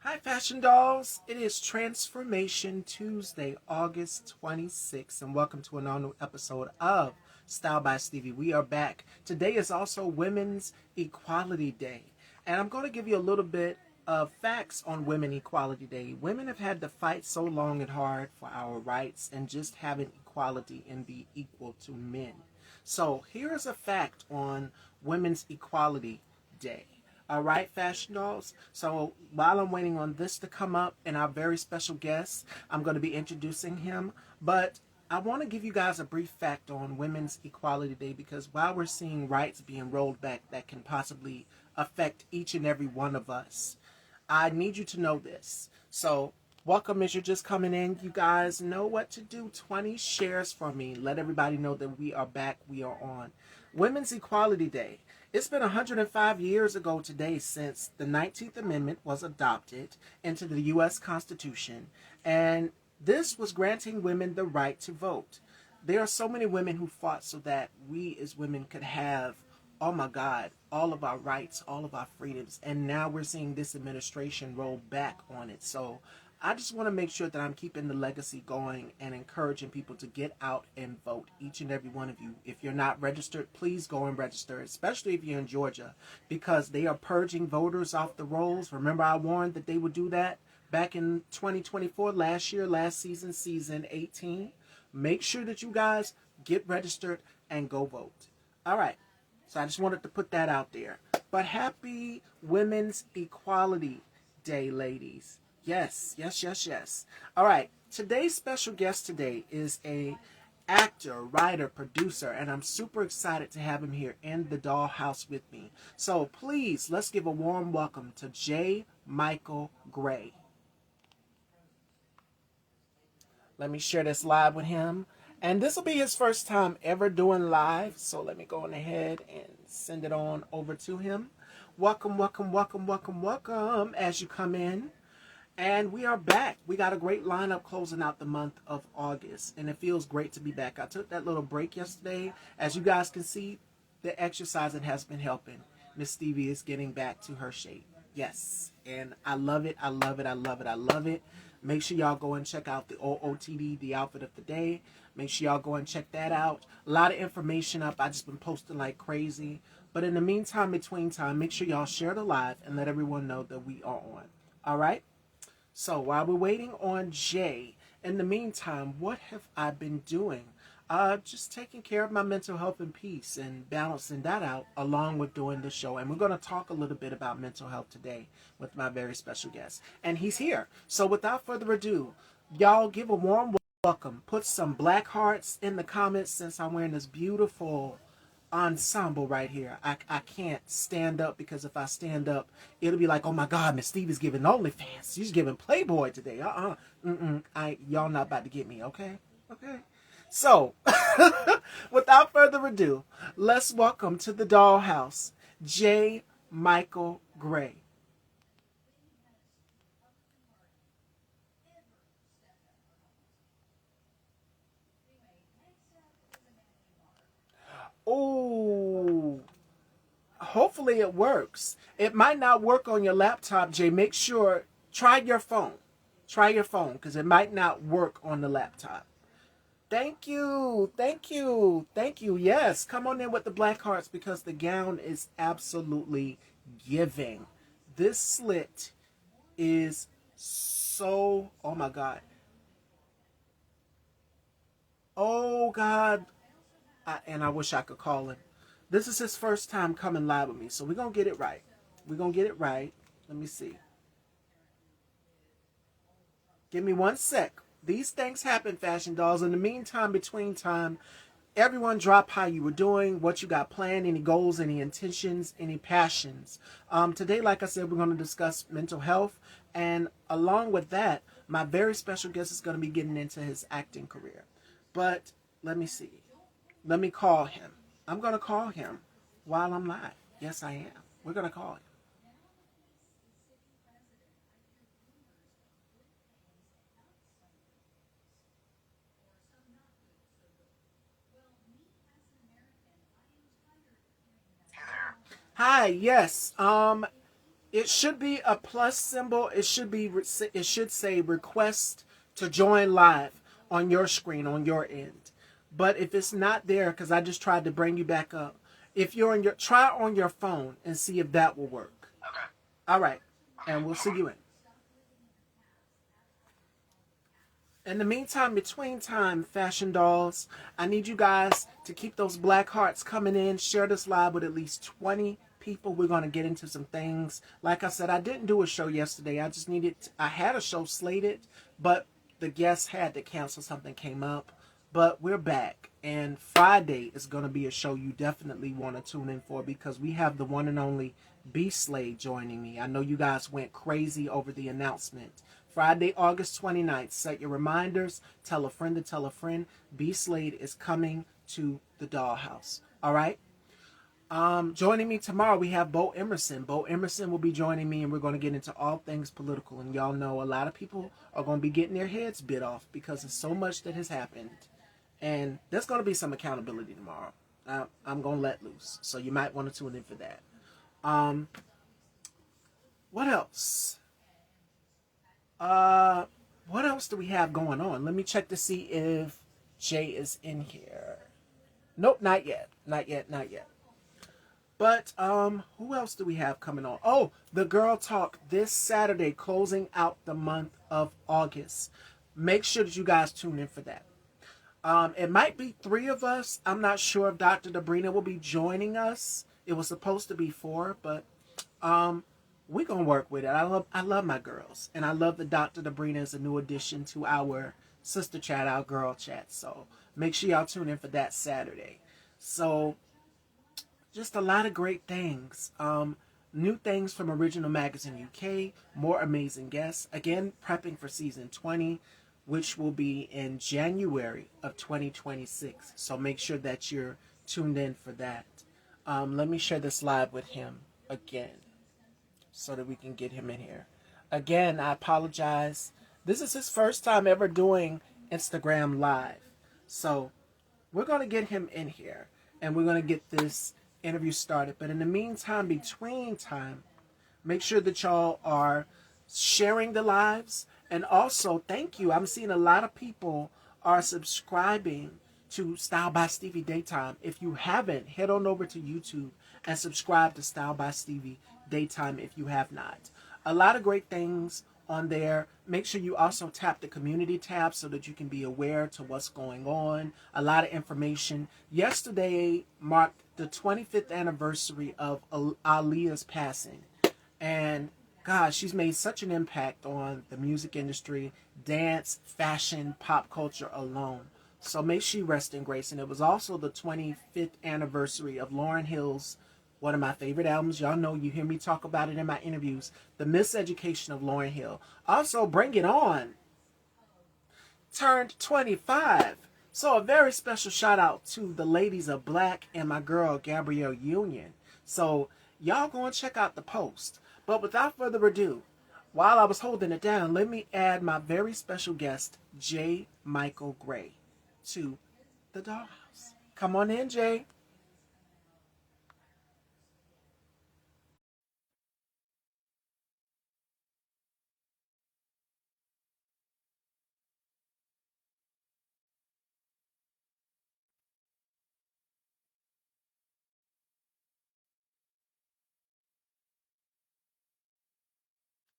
Hi, Fashion Dolls. It is Transformation Tuesday, August 26th, and welcome to an all-new episode of Style by Stevie. We are back. Today is also Women's Equality Day, and I'm going to give you a little bit of facts on Women Equality Day. Women have had to fight so long and hard for our rights and just having equality and be equal to men. So here is a fact on Women's Equality Day. All right, Fashion Dolls. So while I'm waiting on this to come up and our very special guest, I'm going to be introducing him. But I want to give you guys a brief fact on Women's Equality Day because while we're seeing rights being rolled back that can possibly affect each and every one of us, I need you to know this. So welcome as you're just coming in. You guys know what to do. 20 shares for me. Let everybody know that we are back. We are on. Women's Equality Day. It's been 105 years ago today since the 19th Amendment was adopted into the U.S. Constitution, and this was granting women the right to vote. There are so many women who fought so that we as women could have, oh my God, all of our rights, all of our freedoms, and now we're seeing this administration roll back on it. So I just want to make sure that I'm keeping the legacy going and encouraging people to get out and vote, each and every one of you. If you're not registered, please go and register, especially if you're in Georgia, because they are purging voters off the rolls. Remember, I warned that they would do that back in 2024, last year, last season, season 18. Make sure that you guys get registered and go vote. All right. So I just wanted to put that out there. But happy Women's Equality Day, ladies. Yes, yes, yes, yes. All right. Today's special guest today is a actor, writer, producer, and I'm super excited to have him here in the dollhouse with me. So please, let's give a warm welcome to J. Michael Gray. Let me share this live with him. And this will be his first time ever doing live. So let me go on ahead and send it on over to him. Welcome, welcome, welcome, welcome, welcome as you come in. And we are back. We got a great lineup closing out the month of August. And it feels great to be back. I took that little break yesterday. As you guys can see, the exercising has been helping. Miss Stevie is getting back to her shape. Yes. And I love it. I love it. I love it. I love it. Make sure y'all go and check out the OOTD, the outfit of the day. Make sure y'all go and check that out. A lot of information up. I just been posting like crazy. But in the meantime, between time, make sure y'all share the live and let everyone know that we are on. All right? So while we're waiting on Jay, in the meantime, what have I been doing? Just taking care of my mental health and peace and balancing that out along with doing the show. And we're going to talk a little bit about mental health today with my very special guest. And he's here. So without further ado, y'all give a warm welcome. Put some black hearts in the comments since I'm wearing this beautiful ensemble right here. I can't stand up because if I stand up, it'll be like, oh my God, Miss Stevie's giving OnlyFans. She's giving Playboy today. Y'all not about to get me, okay? Okay. So, without further ado, let's welcome to the dollhouse, J. Michael Gray. Oh, hopefully it works. It might not work on your laptop, Jay. Make sure, try your phone. Try your phone because it might not work on the laptop. Thank you. Thank you. Thank you. Yes, come on in with the black hearts because the gown is absolutely giving. This slit is so, oh my God. Oh God. And I wish I could call him. This is his first time coming live with me, so we're going to get it right. We're going to get it right. Let me see. Give me one sec. These things happen, Fashion Dolls. In the meantime, between time, everyone drop how you were doing, what you got planned, any goals, any intentions, any passions. Today, like I said, we're going to discuss mental health. And along with that, my very special guest is going to be getting into his acting career. But let me see. Let me call him. I'm going to call him while I'm live. Yes, I am. We're going to call him. Hi, yes. It should be a plus symbol. It should say request to join live on your screen on your end. But if it's not there, because I just tried to bring you back up, if you're on your try on your phone and see if that will work. Okay. All right, and we'll see you in. In the meantime, between time, fashion dolls, I need you guys to keep those black hearts coming in. Share this live with at least 20 people. We're going to get into some things. Like I said, I didn't do a show yesterday. I had a show slated, but the guests had to cancel. Something came up. But we're back. And Friday is going to be a show you definitely want to tune in for, because we have the one and only B Slade joining me. I know you guys went crazy over the announcement. Friday, August 29th. Set your reminders. Tell a friend to tell a friend. B Slade is coming to the Dollhouse. All right? Joining me tomorrow, we have Bo Emerson. Bo Emerson will be joining me, and we're going to get into all things political. And y'all know a lot of people are going to be getting their heads bit off because there's so much that has happened. And there's going to be some accountability tomorrow. I'm going to let loose. So you might want to tune in for that. What else? What else do we have going on? Let me check to see if Jay is in here. Nope, not yet. Not yet. But who else do we have coming on? Oh, the Girl Talk this Saturday, closing out the month of August. Make sure that you guys tune in for that. It might be 3 of us. I'm not sure if Dr. Dabrina will be joining us. It was supposed to be 4, but we're gonna work with it. I love my girls, and I love that Dr. Dabrina is a new addition to our sister chat, our girl chat. So make sure y'all tune in for that Saturday. So just a lot of great things. New things from Original Magazine UK, more amazing guests. Again, prepping for season 20, which will be in January of 2026. So make sure that you're tuned in for that. Let me share this live with him again so that we can get him in here. Again, I apologize. This is his first time ever doing Instagram Live. So we're going to get him in here, and we're going to get this interview started. But in the meantime, between time, make sure that y'all are sharing the lives. And also, thank you. I'm seeing a lot of people are subscribing to Style by Stevie Daytime. If you haven't, head on over to YouTube and subscribe to Style by Stevie Daytime if you have not. A lot of great things on there. Make sure you also tap the community tab so that you can be aware to what's going on. A lot of information. Yesterday marked the 25th anniversary of Aaliyah's passing. And God, she's made such an impact on the music industry, dance, fashion, pop culture alone. So may she rest in grace. And it was also the 25th anniversary of Lauryn Hill's, one of my favorite albums. Y'all know, you hear me talk about it in my interviews, The Miseducation of Lauryn Hill. Also, Bring It On turned 25. So a very special shout out to the ladies of Black and my girl Gabrielle Union. So y'all go and check out the post. But without further ado, while I was holding it down, let me add my very special guest, J. Michael Gray, to the Dollhouse. Come on in, Jay.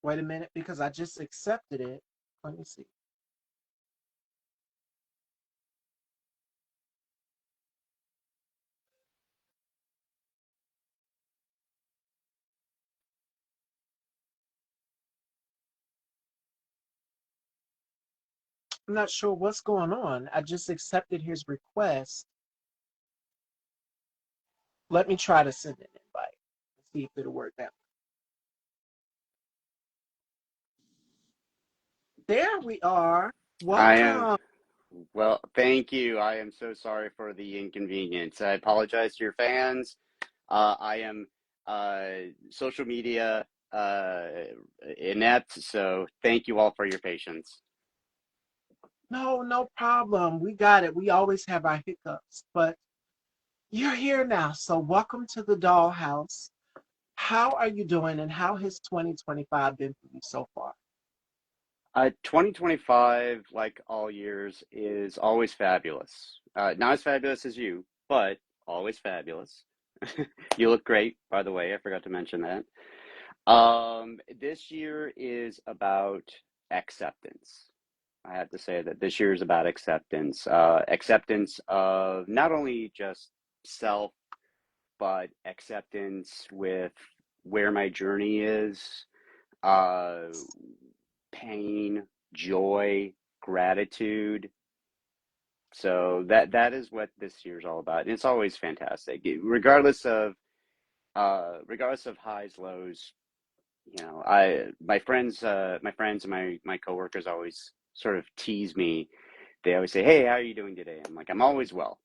Wait a minute, because I just accepted it. Let me see. I'm not sure what's going on. I just accepted his request. Let me try to send an invite. See if it'll work out. There we are. I am, Welcome. well, thank you. I am so sorry for the inconvenience. I apologize to your fans. I am social media inept, so thank you all for your patience. No, no problem. We got it. We always have our hiccups, but you're here now. So welcome to the Dollhouse. How are you doing, and how has 2025 been for you so far? 2025, like all years, is always fabulous. Not as fabulous as you, but always fabulous. You look great, by the way. I forgot to mention that. This year is about acceptance. I have to say that this year is about acceptance. Acceptance of not only just self, but acceptance with where my journey is, uh, pain, joy, gratitude. So that is what this year's all about. And it's always fantastic, regardless of highs, lows. I my friends and my coworkers always sort of tease me. They always say, "Hey, how are you doing today?" I'm like, "I'm always well,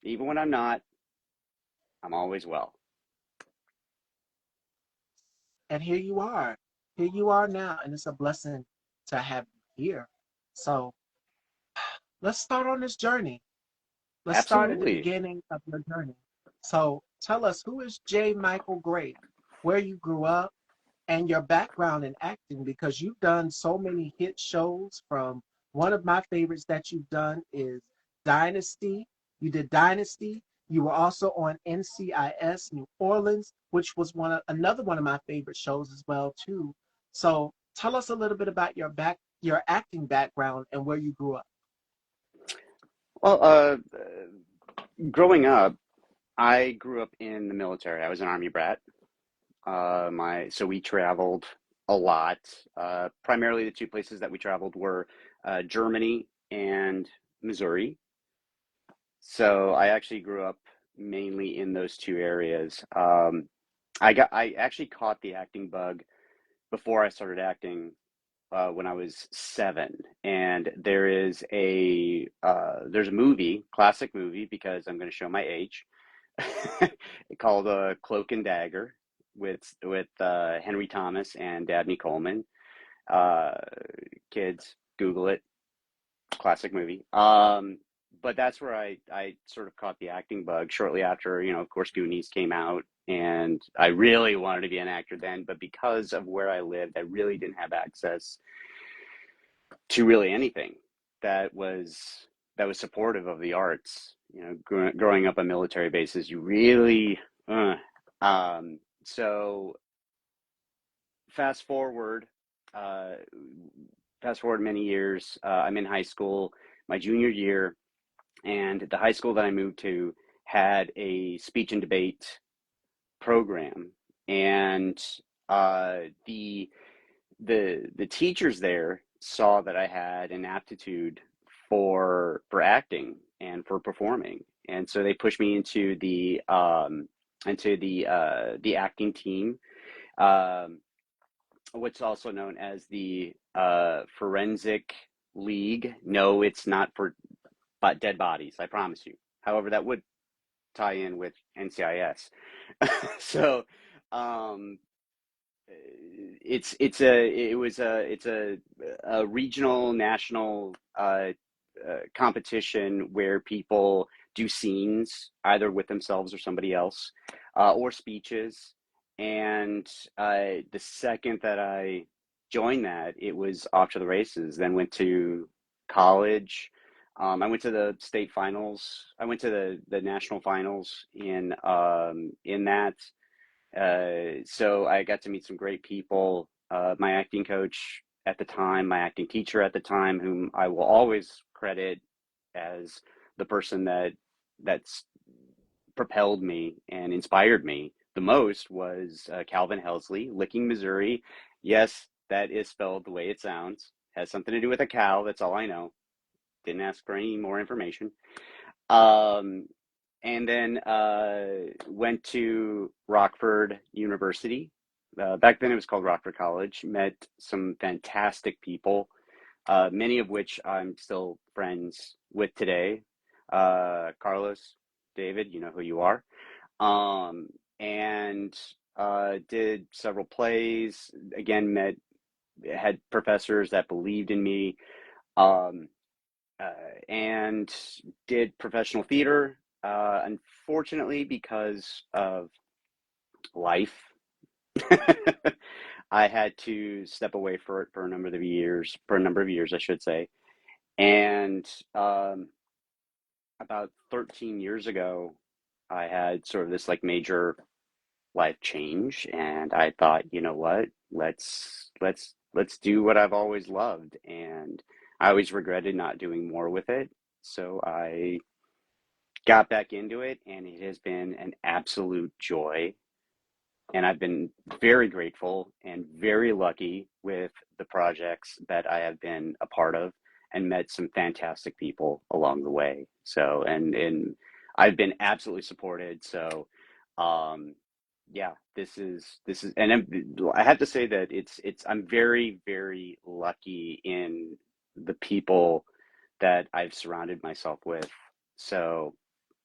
even when I'm not. I'm always well." And here you are. Here you are now, and it's a blessing to have you here. So let's start on this journey. Let's start at the Absolutely. beginning of your journey. So tell us, who is J. Michael Gray? Where you grew up, and your background in acting, because you've done so many hit shows. From one of my favorites that you've done is Dynasty. You did Dynasty. You were also on NCIS New Orleans, which was another one of my favorite shows as well too. So tell us a little bit about your acting background and where you grew up. Well, growing up, I grew up in the military. I was an Army brat. So we traveled a lot. Primarily, the two places that we traveled were Germany and Missouri. So I actually grew up mainly in those two areas. I actually caught the acting bug before I started acting when I was 7, and there's a movie, classic movie, because I'm going to show my age, called Cloak and Dagger with Henry Thomas and Dabney Coleman. Uh, Kids, Google it. Classic movie. But that's where I sort of caught the acting bug shortly after, of course, Goonies came out, and I really wanted to be an actor then. But because of where I lived, I really didn't have access to really anything that was that was supportive of the arts. Growing up on military bases, you really, so fast forward, uh, fast forward many years. I'm in high school, my junior year, and the high school that I moved to had a speech and debate program, and the the teachers there saw that I had an aptitude for acting and for performing, and so they pushed me into the acting team, um, what's also known as the forensic league. No, it's not for dead bodies, I promise you. However, that would tie in with NCIS. So, um, it's a regional national competition where people do scenes either with themselves or somebody else, or speeches. And the second that I joined that, it was off to the races. Then went to college. I went to the state finals. I went to the national finals in that. So I got to meet some great people. My acting coach at the time, my acting teacher at the time, whom I will always credit as the person that's propelled me and inspired me the most, was Calvin Helsley, Licking, Missouri. Yes, that is spelled the way it sounds. Has something to do with a cow. That's all I know. Didn't ask for any more information. Um, and then went to Rockford University. Back then it was called Rockford College. Met some fantastic people, many of which I'm still friends with today. Carlos, David, you know who you are. Um, and did several plays. Again, had professors that believed in me. Um, and did professional theater. Unfortunately, because of life, I had to step away for it for a number of years, I should say. And um, about 13 years ago, I had sort of this like major life change, and I thought, you know what? Let's do what I've always loved, and I always regretted not doing more with it. So I got back into it, and it has been an absolute joy. And I've been very grateful and very lucky with the projects that I have been a part of and met some fantastic people along the way. So, and I've been absolutely supported. So, um, yeah, and I have to say that I'm very, very lucky in the people that I've surrounded myself with. So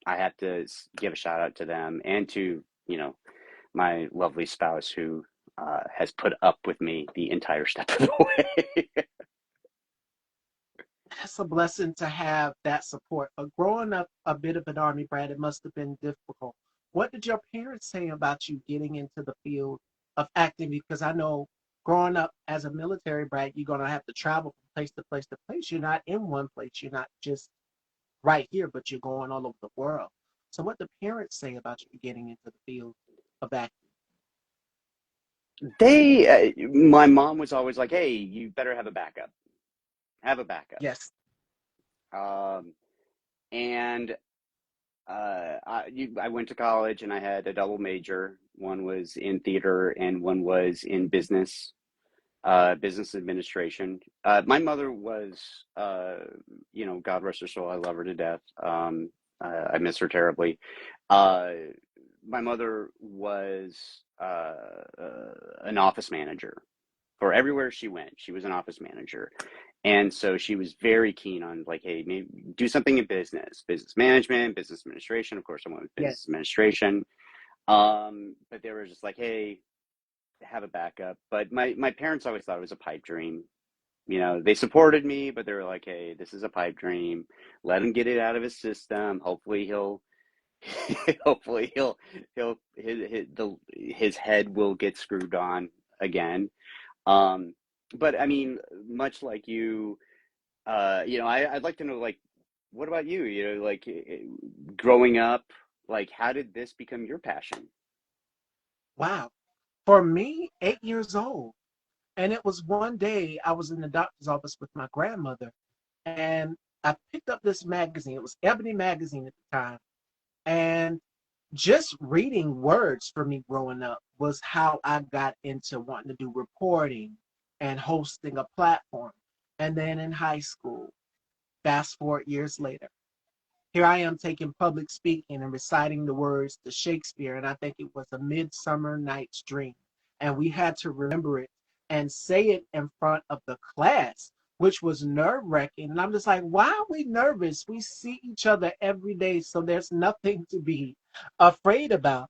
I have to give a shout out to them and to, my lovely spouse who has put up with me the entire step of the way. That's a blessing to have that support. But growing up a bit of an army brat, it must have been difficult. What did your parents say about you getting into the field of acting? Because I know growing up as a military brat, you're going to have to travel from place to place to place. You're not in one place. You're not just right here, but you're going all over the world. So what do parents say about you getting into the field of acting? My mom was always like, "Hey, you better have a backup. Have a backup." Yes, Um, and I went to college and I had a double major. One was in theater and one was in business administration. My mother was, God rest her soul, I love her to death. I miss her terribly. Uh, my mother was an office manager for everywhere she went. She was an office manager. And so she was very keen on like, hey, maybe do something in business management, business administration. Of course, I went with yes. business administration. But they were just like, hey, have a backup. But my parents always thought it was a pipe dream. They supported me, but they were like, hey, this is a pipe dream. Let him get it out of his system. Hopefully hopefully his head will get screwed on again. Um, but I mean, much like you, I'd like to know, like, what about you? Like growing up, like, how did this become your passion? Wow. For me, 8 years old. And it was one day I was in the doctor's office with my grandmother, and I picked up this magazine. It was Ebony magazine at the time. And just reading words for me growing up was how I got into wanting to do reporting and hosting a platform. And then in high school, fast forward years later, here I am taking public speaking and reciting the words to Shakespeare, and I think it was A Midsummer Night's Dream. And we had to remember it and say it in front of the class, which was nerve wracking. And I'm just like, why are we nervous? We see each other every day, so there's nothing to be afraid about.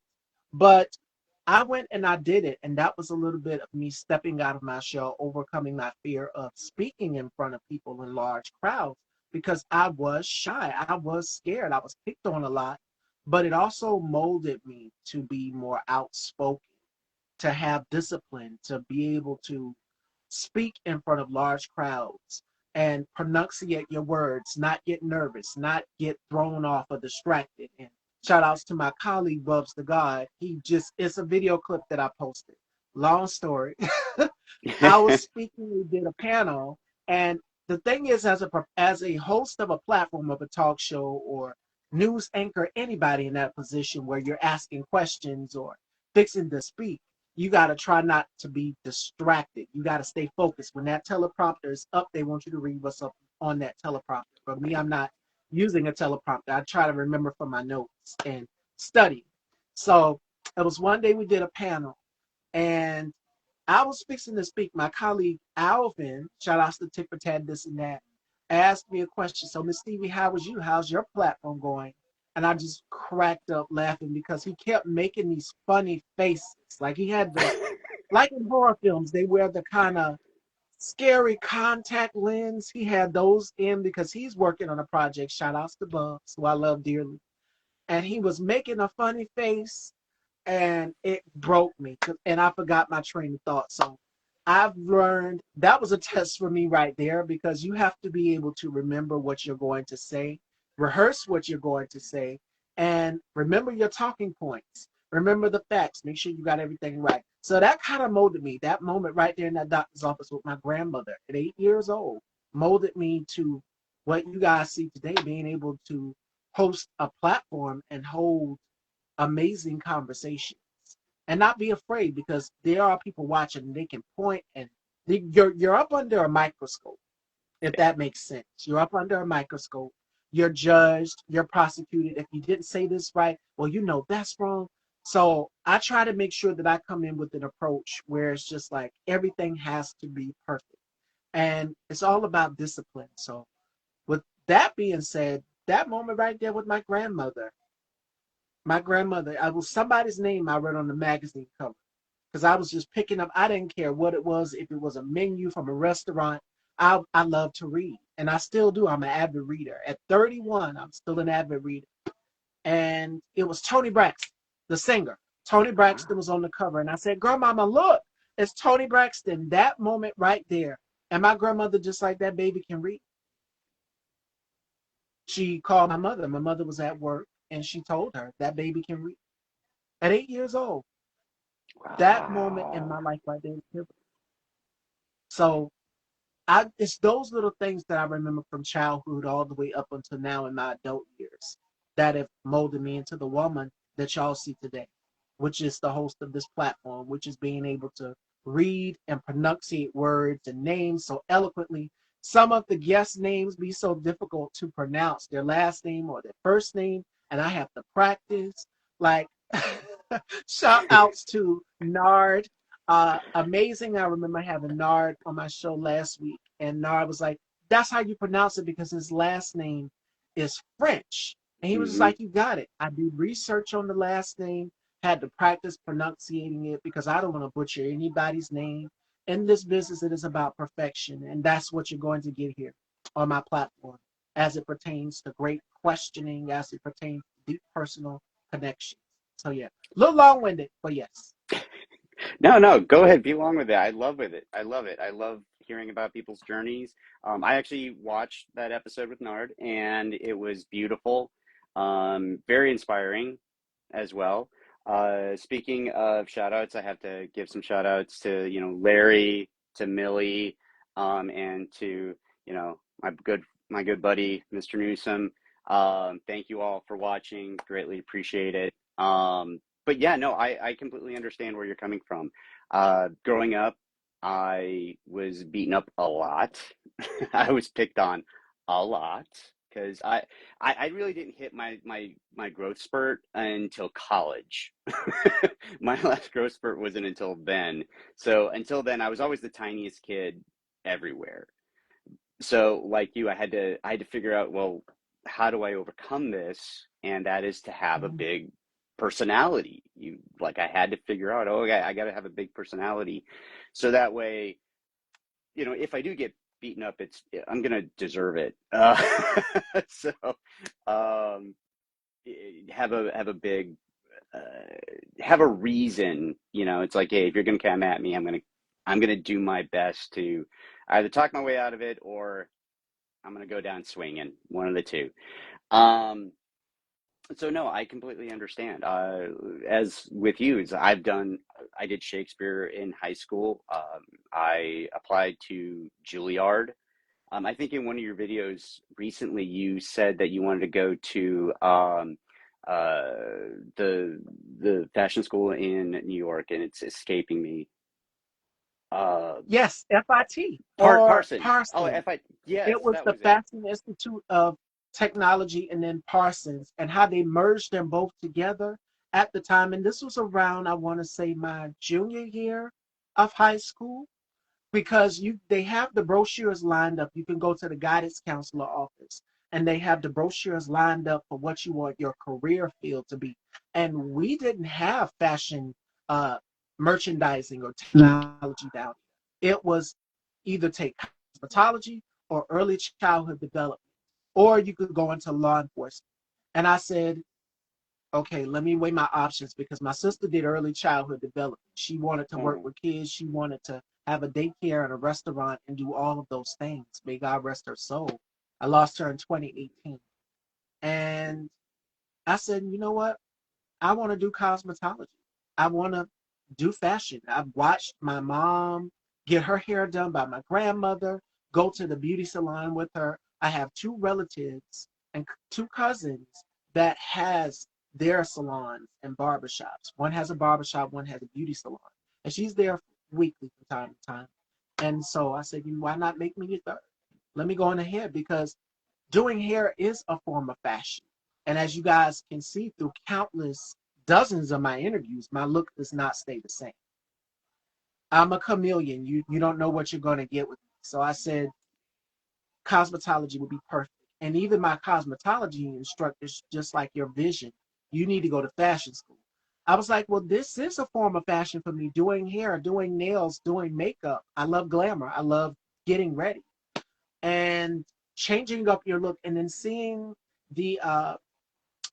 But I went and I did it. And that was a little bit of me stepping out of my shell, overcoming my fear of speaking in front of people in large crowds because I was shy. I was scared. I was picked on a lot. But it also molded me to be more outspoken, to have discipline, to be able to speak in front of large crowds and pronunciate your words, not get nervous, not get thrown off or distracted. And shout outs to my colleague Bubs the God. It's a video clip that I posted. Long story. I was speaking, we did a panel, and the thing is, as a host of a platform of a talk show or news anchor, anybody in that position where you're asking questions or fixing to speak, you got to try not to be distracted. You got to stay focused. When that teleprompter is up, they want you to read what's up on that teleprompter. For me, I'm not using a teleprompter. I try to remember from my notes and study. So it was one day we did a panel, and I was fixing to speak. My colleague Alvin, shout outs to Tip for Tad, this and that, asked me a question. So, Miss Stevie, how was you? How's your platform going? And I just cracked up laughing because he kept making these funny faces. Like he had like in horror films, they wear the kind of scary contact lens. He had those in because he's working on a project. Shout outs to Bubs, who I love dearly. And he was making a funny face, and it broke me. And I forgot my train of thought. So I've learned that was a test for me right there, because you have to be able to remember what you're going to say, rehearse what you're going to say, and remember your talking points. Remember the facts. Make sure you got everything right. So that kind of molded me. That moment right there in that doctor's office with my grandmother at 8 years old molded me to what you guys see today, being able to host a platform and hold amazing conversations and not be afraid, because there are people watching and they can point, and you're up under a microscope, if that makes sense. You're up under a microscope. You're judged, you're prosecuted. If you didn't say this right, well, that's wrong. So I try to make sure that I come in with an approach where it's just like everything has to be perfect. And it's all about discipline. So with that being said, that moment right there with my grandmother, I was somebody's name I read on the magazine cover, because I was just picking up. I didn't care what it was. If it was a menu from a restaurant, I love to read, and I still do. I'm an avid reader. At 31, I'm still an avid reader. And it was Tony Braxton, the singer. Tony Braxton Wow. was on the cover, and I said, "Grandmama, look, it's Tony Braxton." That moment right there, and my grandmother, just like that baby can read. She called my mother. My mother was at work, and she told her that baby can read at 8 years old. That moment in Wow. my life right there is pivotal. So it's those little things that I remember from childhood all the way up until now in my adult years that have molded me into the woman that y'all see today, which is the host of this platform, which is being able to read and pronunciate words and names so eloquently. Some of the guest names be so difficult to pronounce, their last name or their first name, and I have to practice. Like, shout outs to Nard. Amazing. I remember having Nard on my show last week, and Nard was like, "That's how you pronounce it because his last name is French." And he was just Hmm. like, "You got it." I did research on the last name, had to practice pronunciating it because I don't want to butcher anybody's name. In this business, it is about perfection, and that's what you're going to get here on my platform as it pertains to great questioning, as it pertains to deep personal connections. So, yeah, a little long winded, but yes. No, no, go ahead. Be along with it. I love with it. I love it. I love hearing about people's journeys. I actually watched that episode with Nard, and it was beautiful, very inspiring as well. Speaking of shout outs, I have to give some shout outs to, Larry, to Millie, and to, my good buddy, Mr. Newsom. Thank you all for watching. Greatly appreciate it. But yeah, no, I completely understand where you're coming from. Growing up, I was beaten up a lot. I was picked on a lot because I really didn't hit my growth spurt until college. My last growth spurt wasn't until then. So until then, I was always the tiniest kid everywhere. So like you, I had to figure out, well, how do I overcome this? And that is to have a Mhm. big personality. I had to figure out, oh, okay, I got to have a big personality, so that way, if I do get beaten up, I'm gonna deserve it. So, um, have a big have a reason. It's like, hey, if you're gonna come at me, I'm gonna do my best to either talk my way out of it, or I'm gonna go down swinging, one of the two. Um, so no, I completely understand. As with you, I did Shakespeare in high school. I applied to Juilliard. I think in one of your videos recently, you said that you wanted to go to uh, the the fashion school in New York, and it's escaping me. Uh, Yes, FIT or Parsons. Oh, Parsons. yes, It was that the was it. Fashion Institute of Technology and then Parsons, and how they merged them both together at the time. And this was around, I want to say, my junior year of high school, because they have the brochures lined up. You can go to the guidance counselor office, and they have the brochures lined up for what you want your career field to be. And we didn't have fashion uh, merchandising or technology down here. It was either take cosmetology or early childhood development, or you could go into law enforcement. And I said, okay, let me weigh my options because my sister did early childhood development. She wanted to work Oh, with kids. She wanted to have a daycare and a restaurant and do all of those things. May God rest her soul. I lost her in 2018. And I said, you know what? I want to do cosmetology. I want to do fashion. I've watched my mom get her hair done by my grandmother, go to the beauty salon with her. I have two relatives and two cousins that has their salons and barbershops. One has a barbershop, one has a beauty salon. And she's there weekly from time to time. And so I said, why not make me a third? Let me go on ahead because doing hair is a form of fashion. And as you guys can see through countless dozens of my interviews, my look does not stay the same. I'm a chameleon. You don't know what you're going to get with me. So I said cosmetology would be perfect. And even my cosmetology instructors, just like your vision, you need to go to fashion school. I was like, well, this is a form of fashion for me, doing hair, doing nails, doing makeup. I love glamour. I love getting ready and changing up your look and then seeing the uh,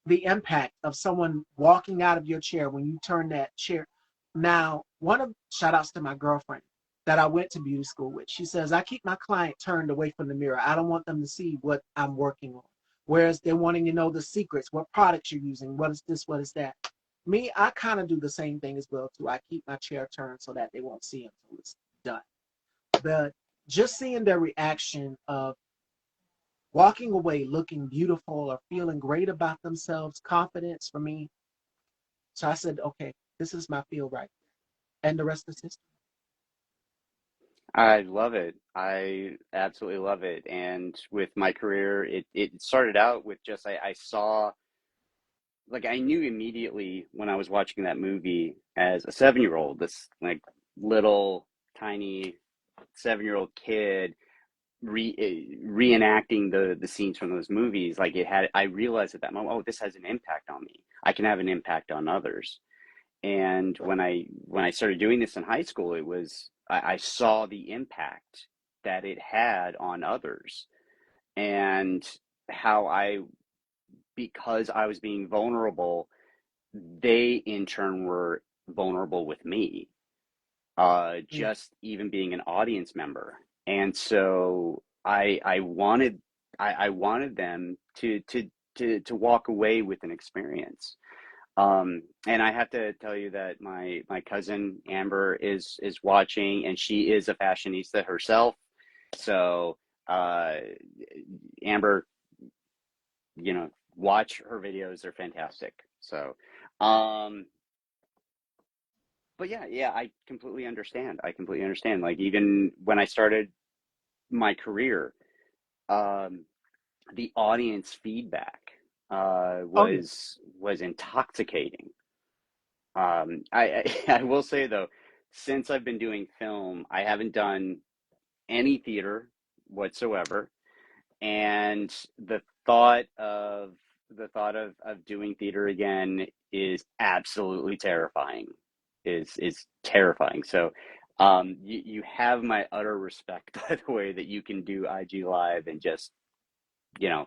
the impact of someone walking out of your chair when you turn that chair. Now, one of shout outs to my girlfriend that I went to beauty school with. She says, I keep my client turned away from the mirror. I don't want them to see what I'm working on. Whereas they're wanting to know the secrets, what products you're using, what is this, what is that. Me, I kind of do the same thing as well too. I keep my chair turned so that they won't see until it's done. But just seeing their reaction of walking away looking beautiful or feeling great about themselves, confidence for me. So I said, okay, this is my field right here. And the rest is history. I love it. I absolutely love it. And with my career, it started out with just I saw like I knew immediately when I was watching that movie as a 7-year old, this like little tiny 7-year old kid reenacting the scenes from those movies. Like it had, I realized at that moment, oh, this has an impact on me. I can have an impact on others. And when I started doing this in high school, it was I saw the impact that it had on others and how I because I was being vulnerable, they in turn were vulnerable with me. Mm. Just even being an audience member, and so I wanted them to walk away with an experience. And I have to tell you that my cousin Amber is watching, and she is a fashionista herself. So, uh, Amber, watch her videos; they're fantastic. So, um, but yeah, I completely understand. I completely understand. Like even when I started my career, um, the audience feedback Oh, yeah. was intoxicating. I will say though, since I've been doing film, I haven't done any theater whatsoever, and the thought of doing theater again is absolutely terrifying. Is terrifying. So, you have my utter respect by the way that you can do IG Live and just you know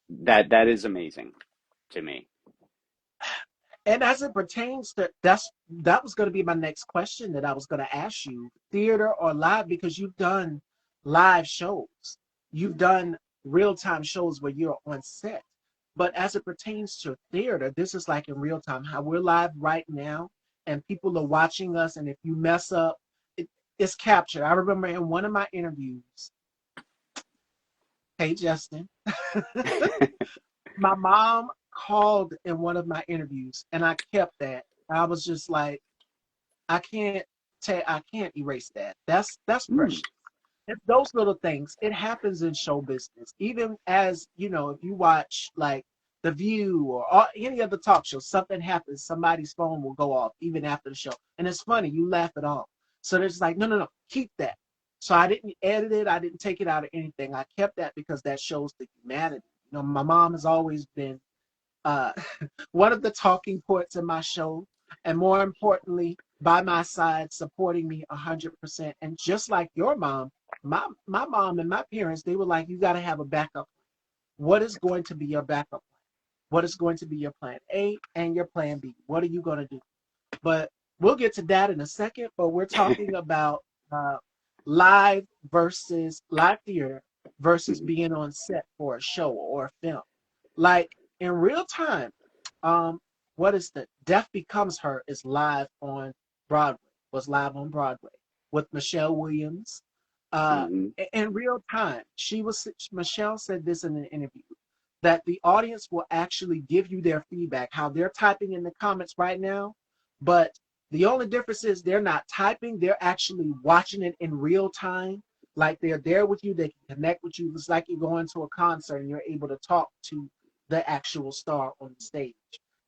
that is amazing to me. And as it pertains to that was going to be my next question that I was going to ask you, theater or live, because you've done live shows, you've done real time shows where you're on set. But as it pertains to theater, this is like in real time. How we're live right now, and people are watching us, and if you mess up, it's captured. I remember in one of my interviews, hey Justin, my mom called in one of my interviews, and I kept that. I was just like, I can't erase that. That's Hmm. precious. It's those little things. It happens in show business. Even as if you watch like The View or any other talk show, something happens, somebody's phone will go off even after the show, and it's funny. You laugh it off. So they're just like, no, no, no, keep that. So I didn't edit it. I didn't take it out of anything. I kept that because that shows the humanity. My mom has always been uh, one of the talking points in my show, and more importantly, by my side, supporting me 100%. And just like your mom, my mom and my parents, they were like, you got to have a backup. What is going to be your backup? what is going to be your plan A and your plan B. What are you going to do? But we'll get to that in a second. But we're talking about uh, live versus live theater versus Mhm. being on set for a show or a film. Like in real time, um, what is the Death Becomes Her is live on Broadway, was live on Broadway with Michelle Williams. Mhm. In real time, Michelle said this in an interview that the audience will actually give you their feedback, how they're typing in the comments right now, but the only difference is they're not typing, they're actually watching it in real time. Like they're there with you, they can connect with you. It's like you're going to a concert and you're able to talk to the actual star on the stage.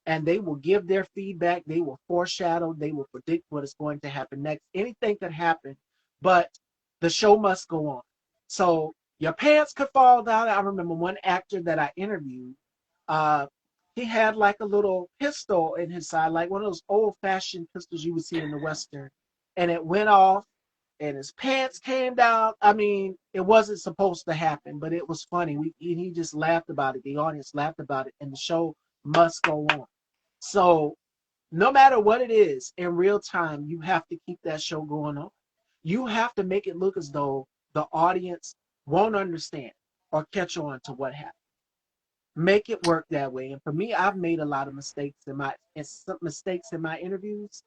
And they will give their feedback, they will foreshadow, they will predict what is going to happen next. Anything could happen, but the show must go on. So your pants could fall down. I remember one actor that I interviewed, uh, he had like a little pistol in his side, like one of those old fashioned pistols you would see in the Western. And it went off and his pants came down. I mean, it wasn't supposed to happen, but it was funny. He just laughed about it. The audience laughed about it, and the show must go on. So no matter what it is, in real time, you have to keep that show going on. You have to make it look as though the audience won't understand or catch on to what happened. Make it work that way. And for me, I've made a lot of mistakes in my interviews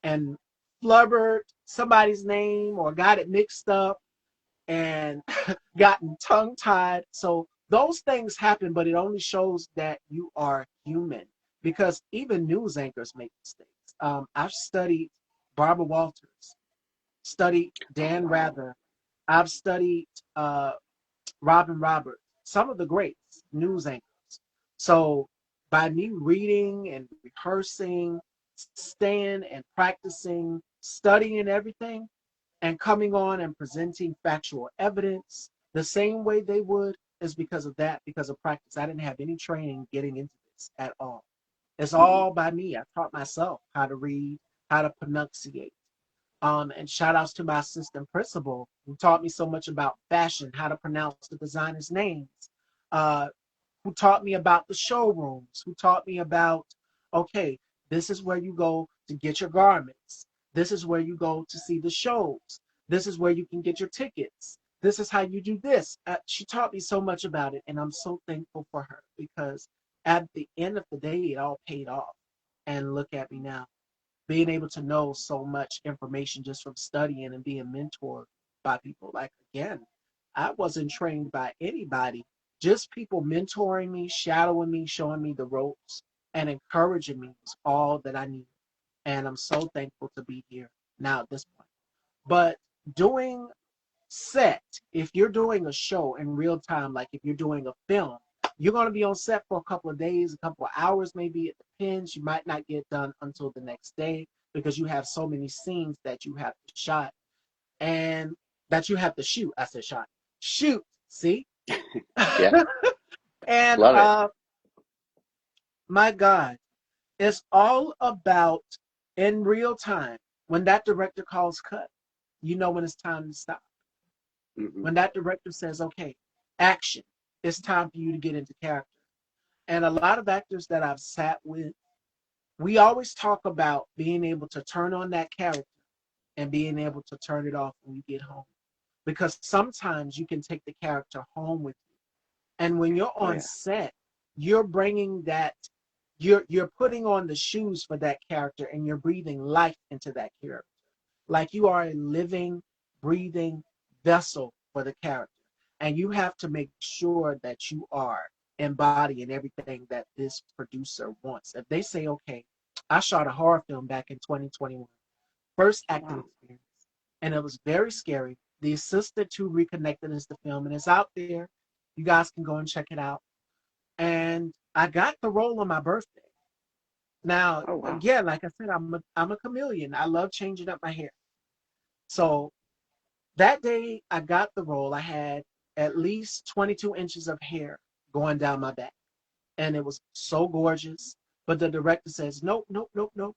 and flubbered somebody's name or got it mixed up and gotten tongue tied. So those things happen, but it only shows that you are human because even news anchors make mistakes. I've studied Barbara Walters, studied Oh Dan wow. Rather. I've studied uh, Robin Roberts, some of the greats, news anchors. So by me reading and rehearsing, staying and practicing, studying everything, and coming on and presenting factual evidence the same way they would is because of that, because of practice. I didn't have any training getting into this at all. It's Mhm. all by me. I taught myself how to read, how to pronunciate. And shout outs to my assistant principal who taught me so much about fashion, how to pronounce the designers' names, uh, who taught me about the showrooms, who taught me about, okay, this is where you go to get your garments. This is where you go to see the shows. This is where you can get your tickets. This is how you do this. She taught me so much about it, and I'm so thankful for her because at the end of the day, it all paid off. And look at me now, being able to know so much information just from studying and being mentored by people. Like, again, I wasn't trained by anybody, just people mentoring me, shadowing me, showing me the ropes, and encouraging me was all that I needed. And I'm so thankful to be here now at this point. But doing set, if you're doing a show in real time, like if you're doing a film, you're going to be on set for a couple of days, a couple of hours, maybe it depends. You might not get done until the next day because you have so many scenes that you have to shot and that you have to shoot. I said shot, shoot. See, Yeah. and Love it. my God, it's all about in real time when that director calls cut. You know when it's time to stop. Mhm. When that director says, okay, action, it's time for you to get into character. And a lot of actors that I've sat with, we always talk about being able to turn on that character and being able to turn it off when you get home. Because sometimes you can take the character home with you. And when you're Oh on yeah. set, you're bringing that, you're putting on the shoes for that character and you're breathing life into that character. Like you are a living, breathing vessel for the character. And you have to make sure that you are embodying everything that this producer wants. If they say, okay, I shot a horror film back in 2021, first Oh acting wow. experience, and it was very scary. The assistant who reconnected us the film, and it's out there. You guys can go and check it out. And I got the role on my birthday. Now, Oh wow. again, like I said, I'm a chameleon. I love changing up my hair. So that day I got the role, I had at least 22 inches of hair going down my back. And it was so gorgeous. But the director says, nope, nope, nope, nope.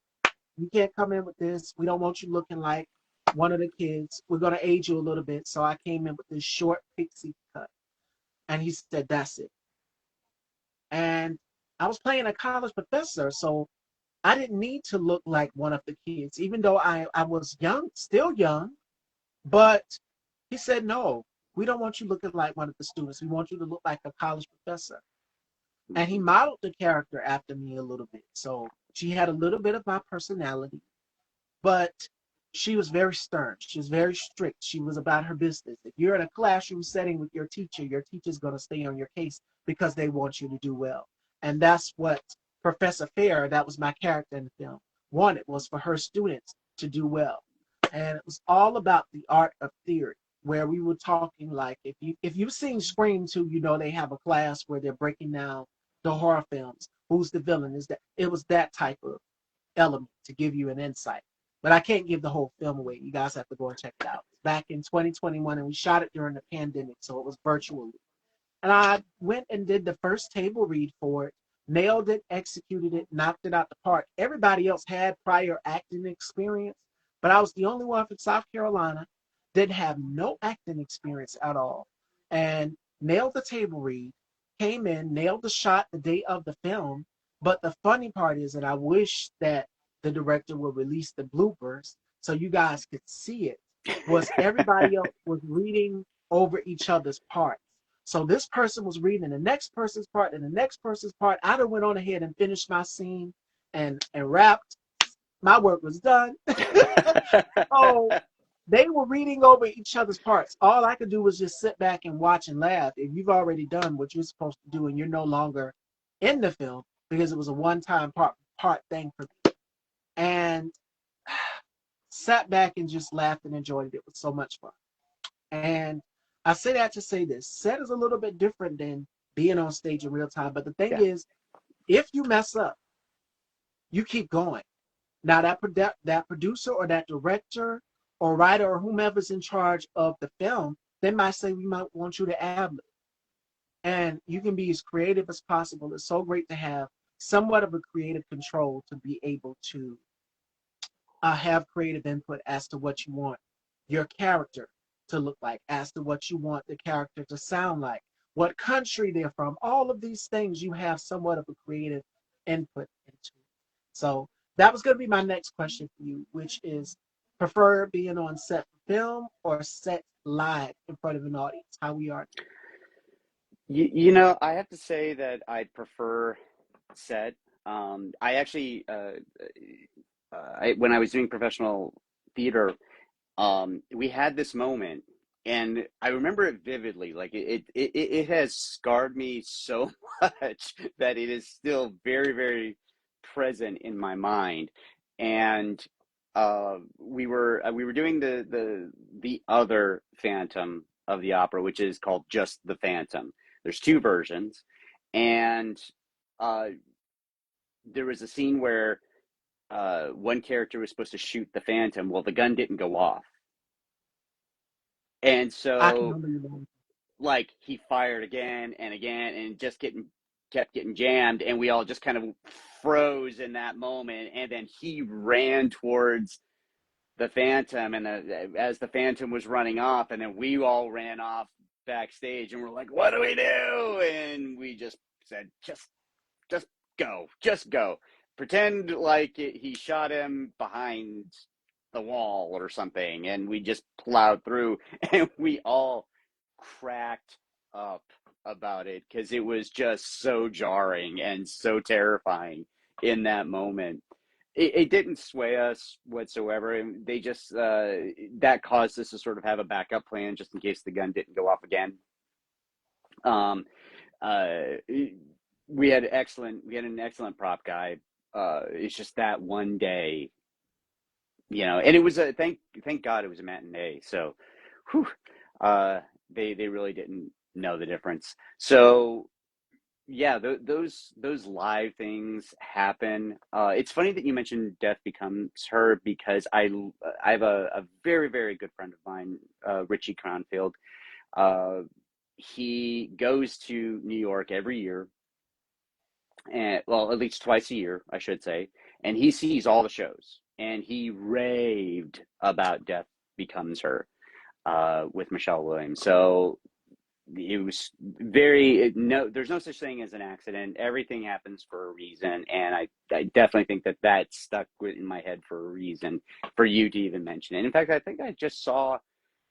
You can't come in with this. We don't want you looking like one of the kids. We're going to age you a little bit. So I came in with this short pixie cut. And he said, that's it. And I was playing a college professor, so I didn't need to look like one of the kids, even though I was young, still young. But he said, no, we don't want you looking like one of the students. We want you to look like a college professor. And he Mhm. modeled the character after me a little bit. So she had a little bit of my personality, but she was very stern. She was very strict. She was about her business. If you're in a classroom setting with your teacher's going to stay on your case because they want you to do well. And that's what Professor Fair, that was my character in the film, wanted, was for her students to do well. And it was all about the art of theory, where we were talking like if you've seen Scream 2, you know they have a class where they're breaking down the horror films. Who's the villain? Is that it was that type of element to give you an insight. But I can't give the whole film away. You guys have to go and check it out. It's back in 2021, and we shot it during the pandemic, so it was virtually. And I went and did the first table read for it, nailed it, executed it, knocked it out the park. Everybody else had prior acting experience, but I was the only one from South Carolina, didn't have no acting experience at all, and nailed the table read, came in, nailed the shot the day of the film. But the funny part is that I wish that the director would release the bloopers so you guys could see it, was everybody else was reading over each other's parts. So this person was reading the next person's part and the next person's part. I done went on ahead and finished my scene and rapped. My work was done. So they were reading over each other's parts. All I could do was just sit back and watch and laugh. If you've already done what you're supposed to do and you're no longer in the film, because it was a one-time part thing for me. And sat back and just laughed and enjoyed it. It was so much fun. And I say that to say this: set is a little bit different than being on stage in real time. But the thing Yeah. is, if you mess up, you keep going. Now that producer or that director or writer or whomever's in charge of the film, they might say we might want you to ad lib, and you can be as creative as possible. It's so great to have somewhat of a creative control to be able to have creative input as to what you want your character to look like, as to what you want the character to sound like, what country they're from. All of these things you have somewhat of a creative input into. So that was going to be my next question for you, which is prefer being on set for film or set live in front of an audience, how we are. I have to say that I prefer set. I actually, when I was doing professional theater, we had this moment, and I remember it vividly. Like it has scarred me so much that it is still very, very present in my mind. And we were doing the other Phantom of the Opera, which is called just the Phantom. There's two versions, and uh, there was a scene where one character was supposed to shoot the Phantom. Well, the gun didn't go off, and I can so remember you know. like he fired again and again, and just getting kept getting jammed, and we all just kind of froze in that moment. And then he ran towards the Phantom, and as the Phantom was running off, and then we all ran off backstage, and we're like, "What do we do?" And we just said, just go, just go. Pretend like he shot him behind the wall or something, and we just plowed through, and we all cracked up about it because it was just so jarring and so terrifying in that moment. It didn't sway us whatsoever, and they just that caused us to sort of have a backup plan just in case the gun didn't go off again. Um, uh, we had an excellent prop guy. It's just that one day, and it was a thank God it was a matinee. So, whew, they really didn't know the difference. So yeah, those live things happen. It's funny that you mentioned Death Becomes Her because I have a very, very good friend of mine, Richie Cronfield. Uh, he goes to New York every year, and well, at least twice a year, I should say, and he sees all the shows, and he raved about Death Becomes Her with Michelle Williams. So it was very no. There's no such thing as an accident. Everything happens for a reason, and I definitely think that that stuck in my head for a reason for you to even mention it. In fact, I think I just saw.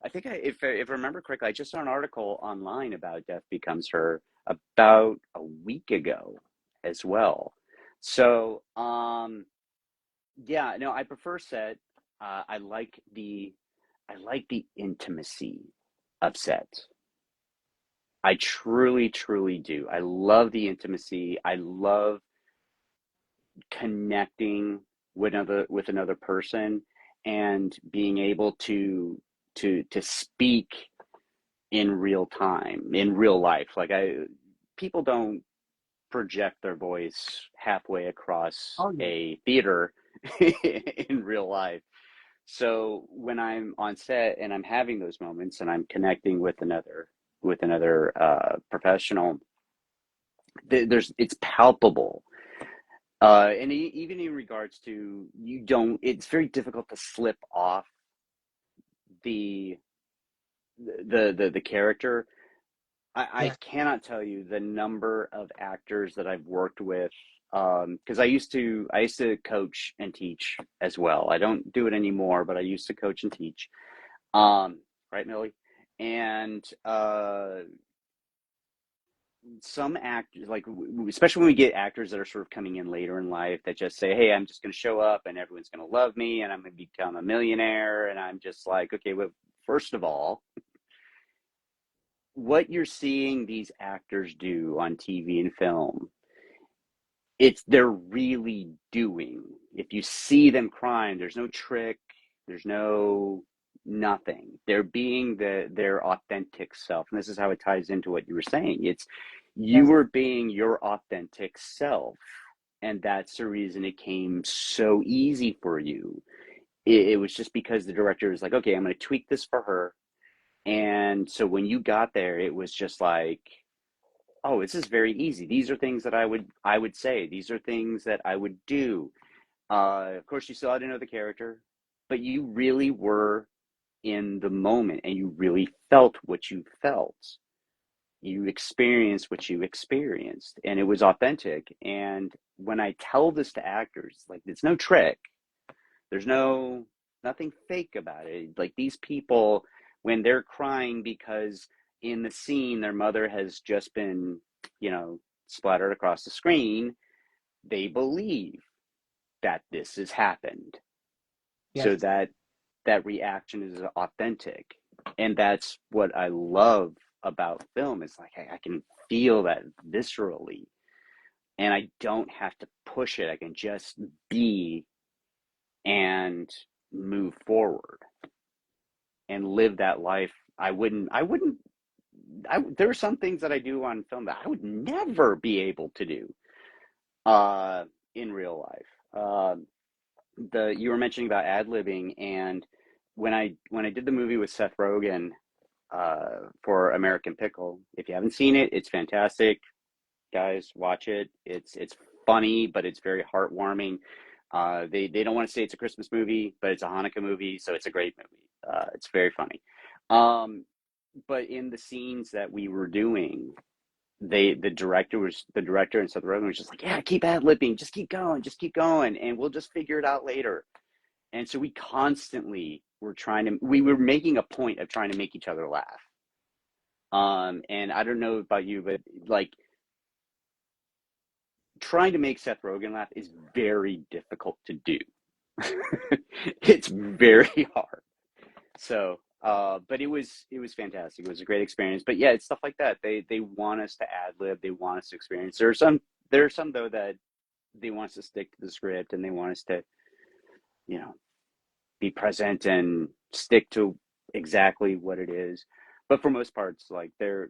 I think if I remember correctly, I just saw an article online about Death Becomes Her about a week ago as well. So, yeah, no, I prefer set. I like the intimacy of set. I truly, truly do. I love the intimacy. I love connecting with another person and being able to speak in real time, in real life. Like I people don't project their voice halfway across Oh yeah. a theater in real life. So when I'm on set and I'm having those moments and I'm connecting with another professional, there's it's palpable. And even in regards to you don't, it's very difficult to slip off the the character. I Yes. cannot tell you the number of actors that I've worked with because I used to coach and teach as well. I don't do it anymore, but I used to coach and teach. Right, Millie? And some actors, like especially when we get actors that are sort of coming in later in life that just say, "Hey, I'm just going to show up and everyone's going to love me and I'm going to become a millionaire," and I'm just like, "Okay, well, first of all, what you're seeing these actors do on TV and film, it's they're really doing. If you see them crying, there's no trick, there's no nothing. They're being their authentic self. And this is how it ties into what you were saying. It's you Yes. were being your authentic self. And that's the reason it came so easy for you. It was just because the director was like, okay, I'm going to tweak this for her. And so when you got there, it was just like, oh, this is very easy. These are things that I would say. These are things that I would do. Of course, you still had to know the character, but you really were in the moment and you really felt what you felt. You experienced what you experienced, and it was authentic. And when I tell this to actors, like it's no trick. There's nothing fake about it. Like these people, when they're crying because in the scene their mother has just been, splattered across the screen, they believe that this has happened. So Yes. that reaction is authentic. And that's what I love about film. It's like I can feel that viscerally and I don't have to push it. I can just be and move forward and live that life. There are some things that I do on film that I would never be able to do uh, in real life. You were mentioning about ad-libbing, and when I did the movie with Seth Rogen for American Pickle, if you haven't seen it, it's fantastic. Guys, watch it. It's funny, but it's very heartwarming. They don't want to say it's a Christmas movie, but it's a Hanukkah movie, so it's a great movie. It's very funny. Um, but in the scenes that we were doing, the director and Seth Rogen was just like, yeah, keep ad libbing, just keep going, and we'll just figure it out later. And so we constantly we were making a point of trying to make each other laugh. And I don't know about you, but like trying to make Seth Rogen laugh is very difficult to do. It's very hard. So, but it was fantastic. It was a great experience. But yeah, it's stuff like that. They want us to ad lib. They want us to experience. There are some though that they want us to stick to the script and they want us to you know be present and stick to exactly what it is. But for most parts, like they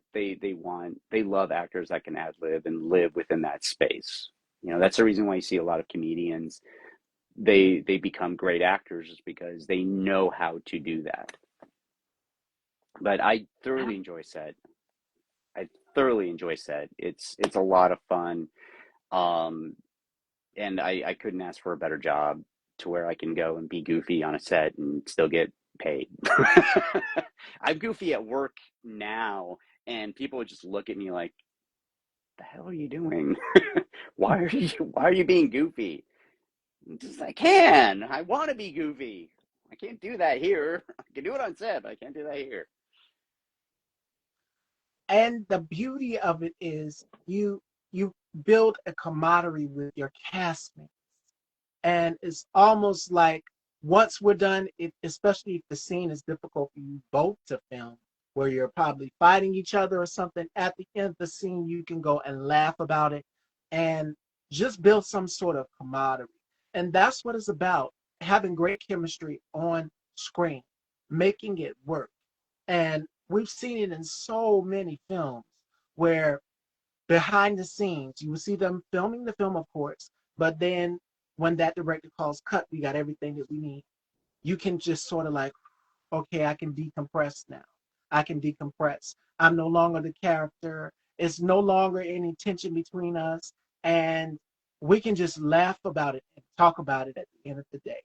love actors that can ad lib and live within that space. That's the reason why you see a lot of comedians. They become great actors is because they know how to do that. But I thoroughly enjoy set. I thoroughly enjoy set. It's a lot of fun. Um, and I couldn't ask for a better job to where I can go and be goofy on a set and still get paid. I'm goofy at work now, and people would just look at me like, "The hell are you doing? Why are you being goofy?" Just I want to be goofy. I can't do that here. I can do it on set, but I can't do that here. And the beauty of it is you build a camaraderie with your castmates. And it's almost like once we're done, especially if the scene is difficult for you both to film, where you're probably fighting each other or something, at the end of the scene, you can go and laugh about it and just build some sort of camaraderie. And that's what it's about, having great chemistry on screen, making it work. And we've seen it in so many films where behind the scenes, you will see them filming the film, of course, but then when that director calls cut, we got everything that we need. You can just sort of like, okay, I can decompress now. I can decompress. I'm no longer the character. It's no longer any tension between us. And we can just laugh about it and talk about it at the end of the day.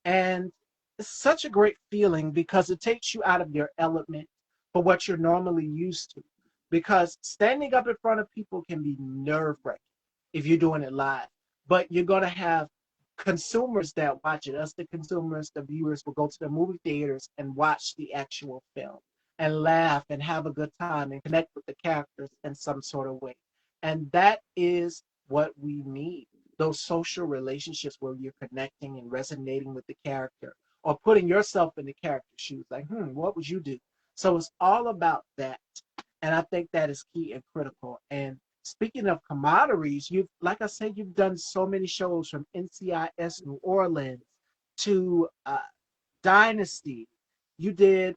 And it's such a great feeling because it takes you out of your element for what you're normally used to. Because standing up in front of people can be nerve wracking if you're doing it live. But you're going to have consumers that watch it. Us, the consumers, the viewers, will go to the movie theaters and watch the actual film and laugh and have a good time and connect with the characters in some sort of way. And that is what we need, those social relationships where you're connecting and resonating with the character or putting yourself in the character's shoes. Like, what would you do? So it's all about that. And I think that is key and critical. And speaking of camaraderies, you've, like I said, you've done so many shows from NCIS New Orleans to Dynasty. You did,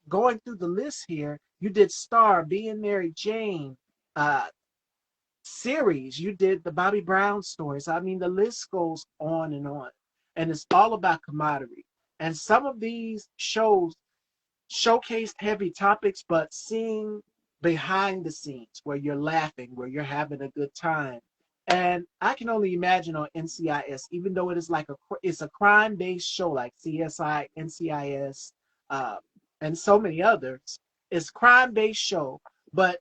going through the list here, you did Star, Being Mary Jane, uh, series. You did the Bobby Brown stories. I mean, the list goes on and on. And it's all about camaraderie. And some of these shows showcased heavy topics, but seeing behind the scenes where you're laughing, where you're having a good time. And I can only imagine on NCIS, even though it is like it's a crime-based show like CSI, NCIS, uh, and so many others. It's crime-based show, but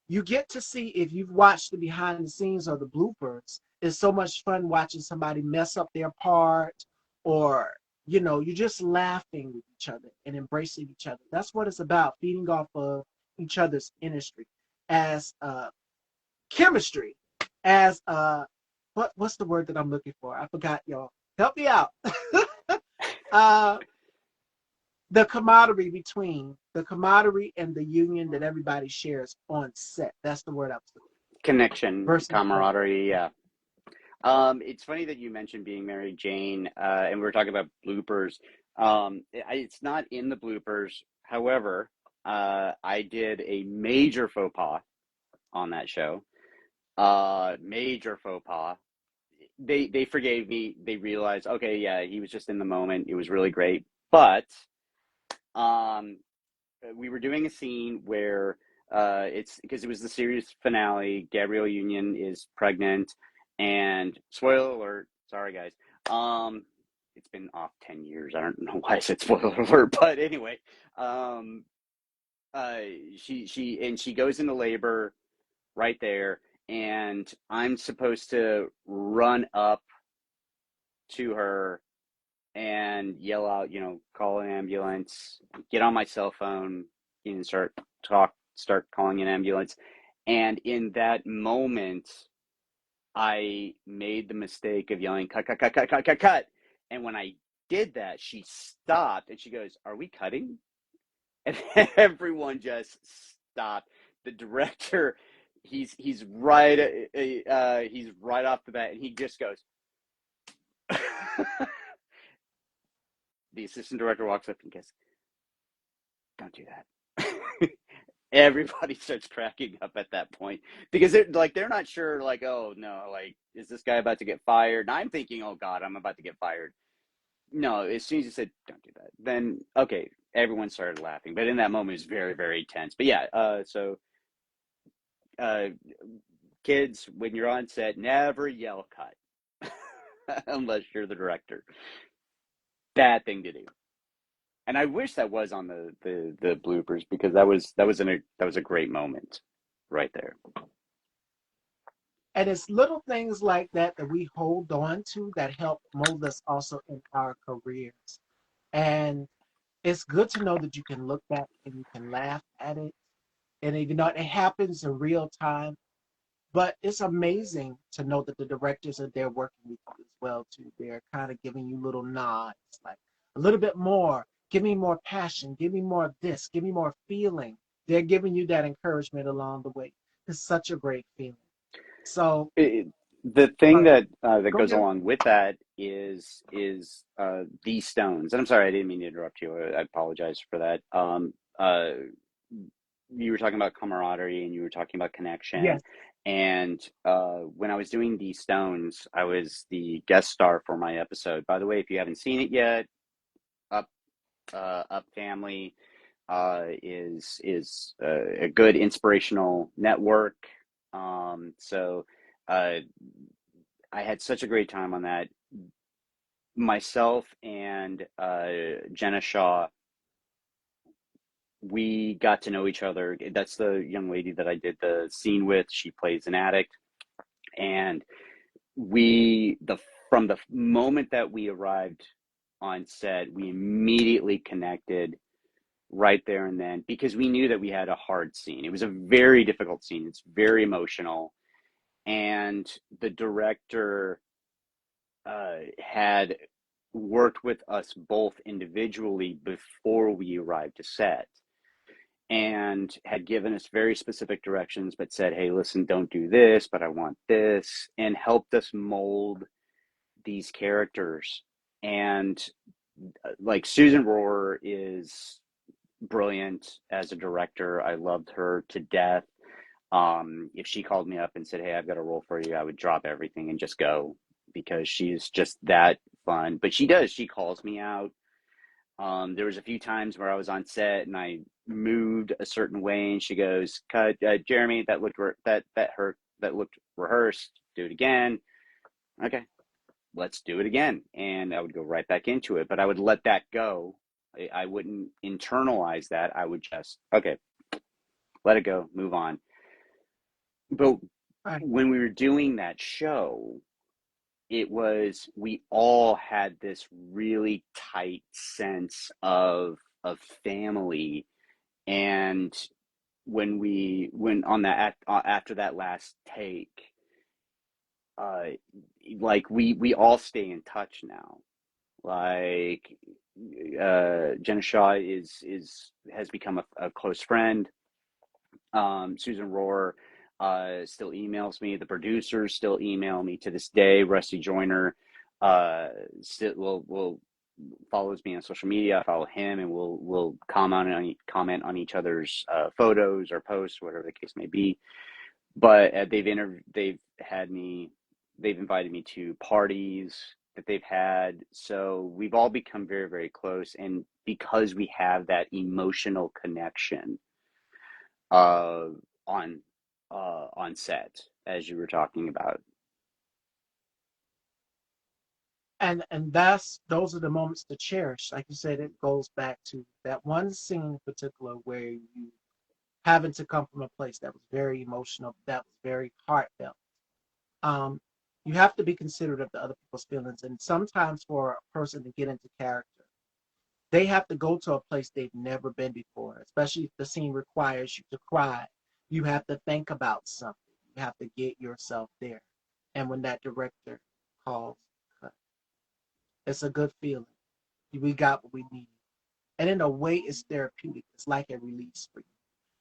you get to see, if you've watched the behind the scenes or the bloopers, it's so much fun watching somebody mess up their part, or you're just laughing with each other and embracing each other. That's what it's about, feeding off of each other's industry as chemistry, as what's the word that I'm looking for? I forgot, y'all. Help me out. uh the camaraderie and the union that everybody shares on set. That's the word I was looking Connection, for. Versus camaraderie, yeah. It's funny that you mentioned Being Mary Jane, and we were talking about bloopers. It's not in the bloopers. However, I did a major faux pas on that show. Major faux pas. They forgave me. They realized, okay, yeah, he was just in the moment. It was really great. But um, we were doing a scene where it's because it was the series finale. Gabrielle Union is pregnant, and spoiler alert. Sorry, guys. It's been off 10 years. I don't know why I said spoiler alert, but anyway, um, uh, she goes into labor right there, and I'm supposed to run up to her and yell out, call an ambulance, get on my cell phone, and start calling an ambulance. And in that moment, I made the mistake of yelling, cut, cut, cut, cut, cut, cut, cut. And when I did that, she stopped and she goes, "Are we cutting?" And everyone just stopped. The director, he's right, he's right off the bat, and he just goes, the assistant director walks up and goes, "Don't do that." Everybody starts cracking up at that point because they're not sure, like, oh no, like, is this guy about to get fired? And I'm thinking, oh God, I'm about to get fired. No, as soon as you said don't do that, then okay, everyone started laughing. But in that moment, it was very, very tense. But yeah, uh, kids, when you're on set, never yell cut unless you're the director. Bad thing to do. And I wish that was on the bloopers because that was a great moment right there. And it's little things like that that we hold on to that help mold us also in our careers. And it's good to know that you can look back and you can laugh at it. And you know, it happens in real time. But it's amazing to know that the directors are there working with you as well too. They're kind of giving you little nods, like a little bit more, give me more passion, give me more of this, give me more feeling. They're giving you that encouragement along the way. It's such a great feeling. So It, the thing uh, that go goes ahead. along with that is these stones. And I'm sorry, I didn't mean to interrupt you. I apologize for that. You were talking about camaraderie and you were talking about connection. Yes. And when I was doing these stones, I was the guest star for my episode. By the way, if you haven't seen it yet, up up family is a good inspirational network. So uh, I had such a great time on that. Myself and Jenna Shaw, we got to know each other. That's the young lady that I did the scene with. She plays an addict, and we the from the moment that we arrived on set, we immediately connected right there and then because we knew that we had a hard scene. It was a very difficult scene. It's very emotional, and the director had worked with us both individually before we arrived to set and had given us very specific directions, but said, hey, listen, don't do this, but I want this, and helped us mold these characters. And like Susan Rohr is brilliant as a director. I loved her to death. If she called me up and said, hey, I've got a role for you, I would drop everything and just go because she's just that fun. But she does, she calls me out. There was a few times where I was on set and I moved a certain way, and she goes, "Cut, Jeremy. That looked rehearsed. Do it again." Okay, let's do it again, and I would go right back into it. But I would let that go. I wouldn't internalize that. I would just okay, let it go, move on. But Right. when we were doing that show, it was we all had this really tight sense of family. And when on that after that last take, uh like we all stay in touch now. Like Jenna Shaw is has become a close friend. Susan Rohr still emails me. The producers still email me to this day. Rusty Joyner still will follows me on social media. I follow him, and we'll comment on each other's photos or posts, whatever the case may be. But they've invited me to parties that they've had. So we've all become very, very close, and because we have that emotional connection uh, on on set, as you were talking about. And that's those are the moments to cherish. Like you said, it goes back to that one scene in particular where you having to come from a place that was very emotional, that was very heartfelt. Um, you have to be considerate of the other people's feelings. And sometimes for a person to get into character, they have to go to a place they've never been before, especially if the scene requires you to cry. You have to think about something. You have to get yourself there. And when that director calls, it's a good feeling. We got what we need. And in a way, it's therapeutic. It's like a release for you.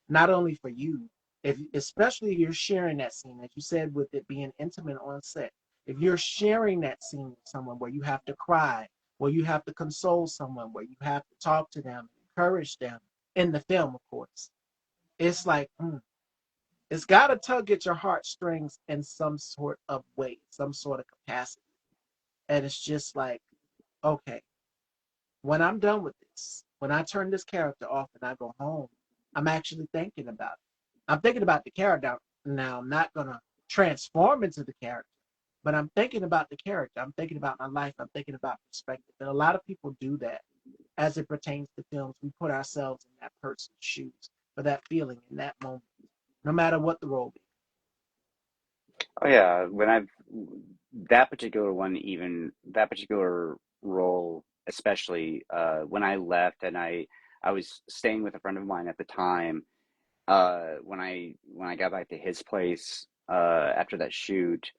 Not only for you, if especially if you're sharing that scene, as you said, with it being intimate on set. If you're sharing that scene with someone where you have to cry, where you have to console someone, where you have to talk to them, encourage them in the film, of course, it's like it's got to tug at your heartstrings in some sort of way, some sort of capacity, and it's just like, okay, when I'm done with this, when I turn this character off and I go home, I'm actually thinking about it. I'm thinking about the character now. I'm not gonna transform into the character, but I'm thinking about the character. I'm thinking about my life. I'm thinking about perspective. And a lot of people do that. as it pertains to films. We put ourselves in that person's shoes for that feeling in that moment, no matter what the role be. Oh yeah, when I've that particular one, even that particular role, especially when I left and I was staying with a friend of mine at the time. When I got back to his place after that shoot,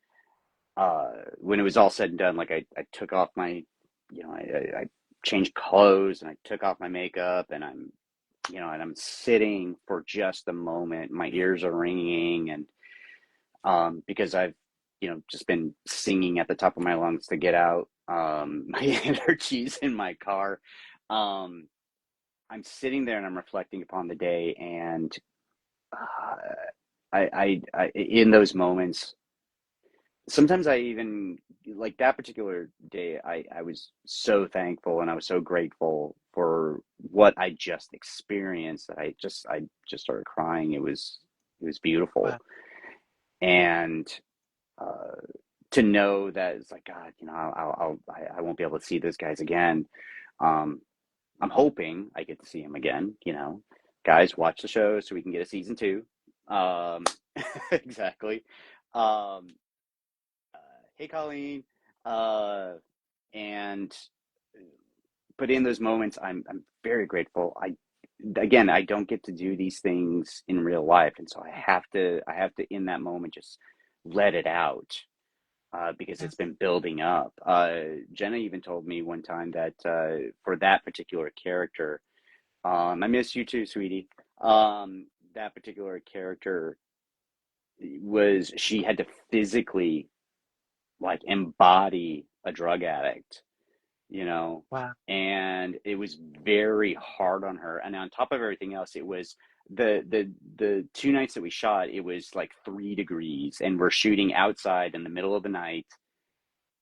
when it was all said and done, like I took off my, I changed clothes and I took off my makeup and I'm sitting for just a moment. My ears are ringing and because I've just been singing at the top of my lungs to get out my energies in my car. Um, I'm sitting there and I'm reflecting upon the day, and uh, in those moments, sometimes I even like that particular day. I was so thankful and I was so grateful for what I just experienced that I just started crying. It was beautiful, Wow. and uh, to know that it's like God, I won't be able to see those guys again. Um, I'm hoping I get to see him again. Guys, watch the show so we can get a season two. Um, exactly. Um, hey, Colleen. Uh, and but in those moments, I'm very grateful. I don't get to do these things in real life, and so I have to in that moment just let it out because it's Yes. been building up. Jenna even told me one time that for that particular character, I miss you too, sweetie. That particular character was she had to physically like embody a drug addict, you know, Wow. and it was very hard on her. And on top of everything else, it was the 2 nights that we shot, it was like 3 degrees, and we're shooting outside in the middle of the night,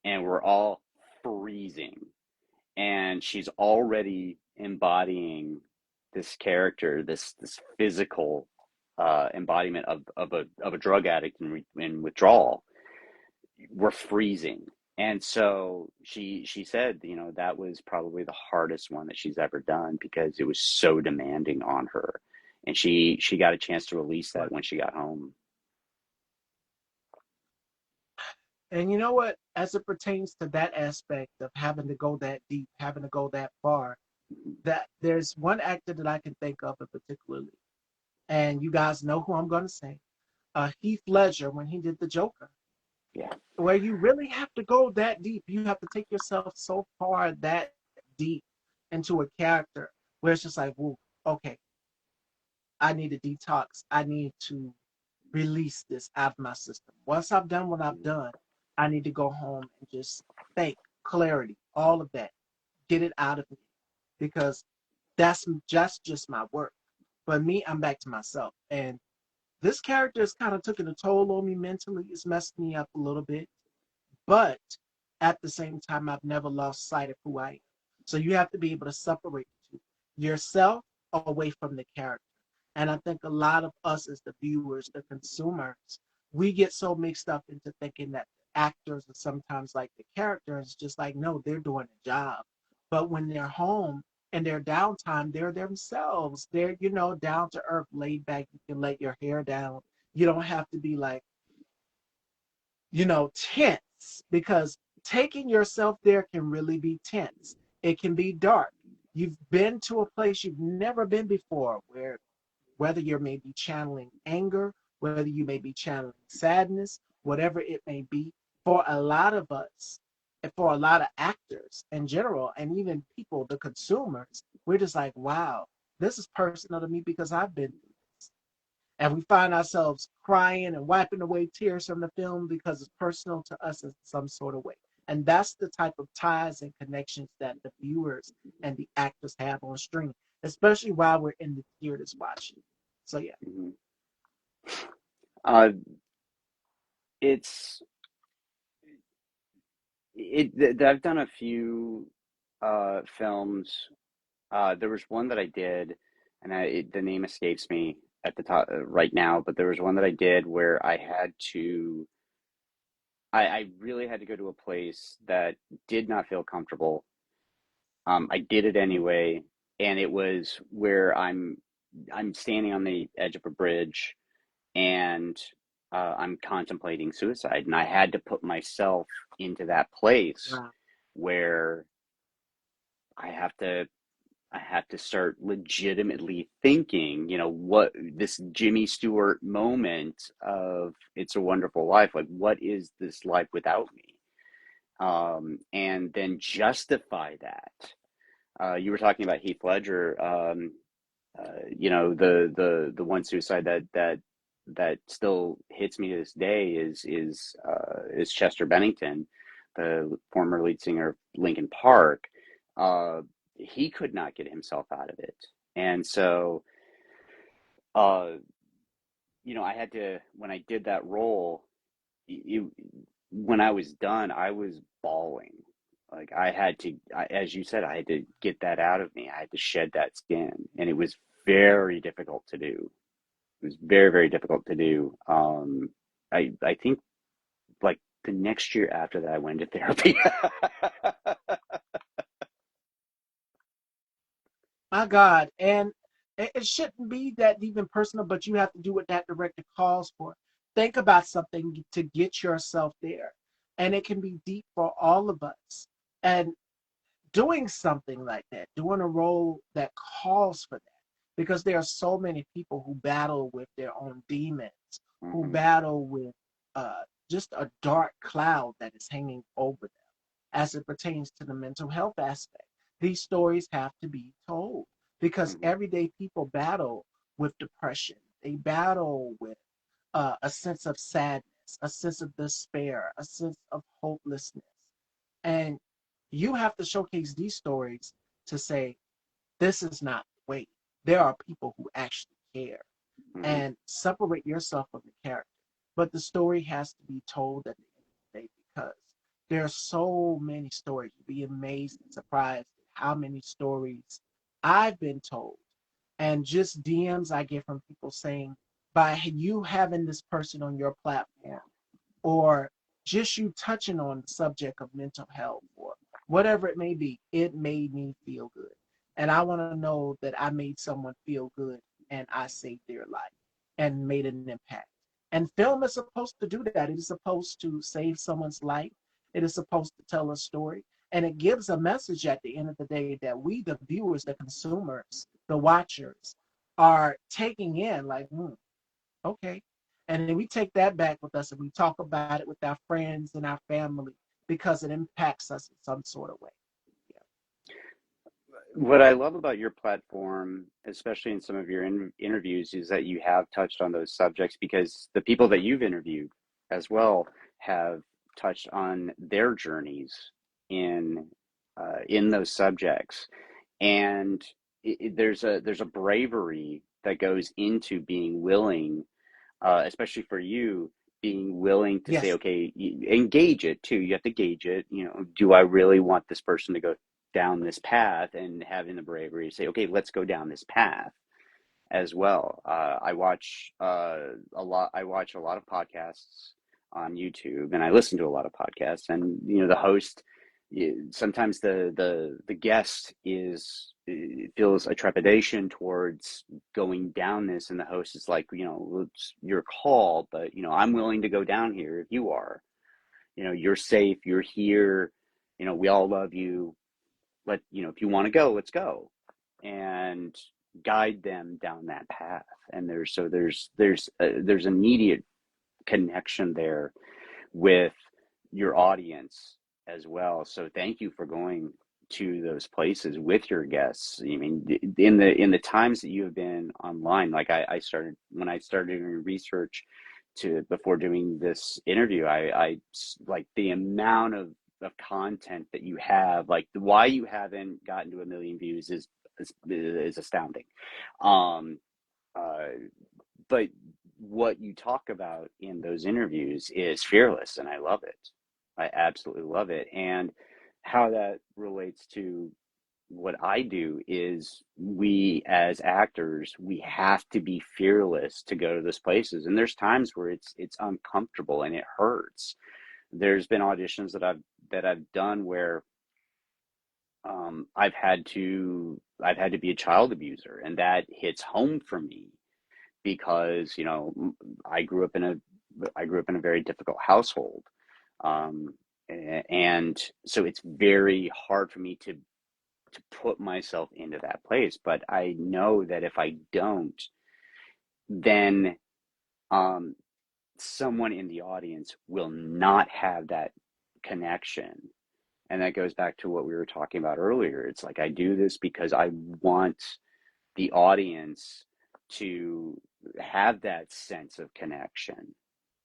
and we're all freezing. And she's already embodying this character, this physical embodiment of a drug addict in withdrawal. We're freezing. And so she said, that was probably the hardest one that she's ever done because it was so demanding on her. And she got a chance to release Wow. that when she got home. And you know what? As it pertains to that aspect of having to go that deep, having to go that far, that there's one actor that I can think of in particularly, and you guys know who I'm going to say, Heath Ledger when he did the Joker, Yeah. where you really have to go that deep. You have to take yourself so far that deep into a character where it's just like, whoa, okay, I need a detox. I need to release this out of my system. Once I've done what I've done, I need to go home and just think, clarity, all of that, get it out of me because that's just my work. But me, I'm back to myself. And this character has kind of taken a toll on me mentally. It's messed me up a little bit. But at the same time, I've never lost sight of who I am. So you have to be able to separate the two, yourself away from the character. And I think a lot of us as the viewers, the consumers, we get so mixed up into thinking that the actors are sometimes like the characters, just like, no, they're doing a job. But when they're home and their downtime, they're themselves. They're, down to earth, laid back. You can let your hair down. You don't have to be like, tense because taking yourself there can really be tense. It can be dark. You've been to a place you've never been before where whether you're maybe channeling anger, whether you may be channeling sadness, whatever it may be, for a lot of us, and for a lot of actors in general, and even people, the consumers, we're just like, wow, this is personal to me because I've been through this and we find ourselves crying and wiping away tears from the film because it's personal to us in some sort of way. And that's the type of ties and connections that the viewers and the actors have on screen, especially while we're in the theaters watching. So yeah. Mhm. Uh, it's I've done a few films. There was one that I did, and the name escapes me at the top right now, but there was one that I did where I really had to go to a place that did not feel comfortable, I did it anyway, and it was where I'm standing on the edge of a bridge, and I'm contemplating suicide, and I had to put myself into that place Wow. where I have to I have to start legitimately thinking, what this Jimmy Stewart moment of It's a Wonderful Life, like what is this life without me? And then justify that. You were talking about Heath Ledger. The one suicide that still hits me to this day is Chester Bennington, the former lead singer of Linkin Park. Uh, he could not get himself out of it, and so uh, I had to, when I did that role. You, when I was done, I was bawling. Like I had to, as you said, I had to get that out of me. I had to shed that skin, and it was very difficult to do. It was very, very difficult to do. I think like the next year after that, I went into therapy. My God. And it shouldn't be that even personal, but you have to do what that director calls for. Think about something to get yourself there. And it can be deep for all of us. And doing something like that, doing a role that calls for that, because there are so many people who battle with their own demons, who Hmm. battle with uh, just a dark cloud that is hanging over them as it pertains to the mental health aspect. These stories have to be told because Hmm. everyday people battle with depression. They battle with a sense of sadness, a sense of despair, a sense of hopelessness. And you have to showcase these stories to say, this is not the way. There are people who actually care Hmm. and separate yourself from the character. But the story has to be told at the end of the day because there are so many stories. You'd be amazed and surprised at how many stories I've been told. And just DMs I get from people saying, by you having this person on your Yeah. platform, or just you touching on the subject of mental health or whatever it may be, it made me feel good. And I want to know that I made someone feel good and I saved their life and made an impact. And film is supposed to do that. It is supposed to save someone's life. It is supposed to tell a story. And it gives a message at the end of the day that we, the viewers, the consumers, the watchers, are taking in like, okay. And then we take that back with us and we talk about it with our friends and our family because it impacts us in some sort of way. Yeah. What I love about your platform, especially in some of your interviews, is that you have touched on those subjects because the people that you've interviewed as well have touched on their journeys in in those subjects, and there's a bravery that goes into being willing, especially for you, being willing to say, Yes. okay, engage it too. You have to gauge it. Do I really want this person to go down this path? And having the bravery to say, okay, let's go down this path as well. I watch I watch a lot of podcasts on YouTube, and I listen to a lot of podcasts. And the host, sometimes the guest feels a trepidation towards going down this, and the host is like, it's your call, but I'm willing to go down here if you are. You're safe. You're here. We all love you. If you want to go, let's go, and guide them down that path. And there's immediate connection there with your audience as well. So thank you for going to those places with your guests. I mean, in the times that you have been online, like I started when I started doing research to before doing this interview, I like the amount of content that you have, like why you haven't gotten to a million views is astounding. Um, uh, but what you talk about in those interviews is fearless, and I love it. I absolutely love it. And how that relates to what I do is, we as actors, we have to be fearless to go to those places. And there's times where it's uncomfortable and it hurts. There's been auditions that I've done where I've had to be a child abuser, and that hits home for me because I grew up in a I grew up in a very difficult household, um, and so it's very hard for me to put myself into that place. But I know that if I don't, then um, someone in the audience will not have that connection. And that goes back to what we were talking about earlier. It's like I do this because I want the audience to have that sense of connection,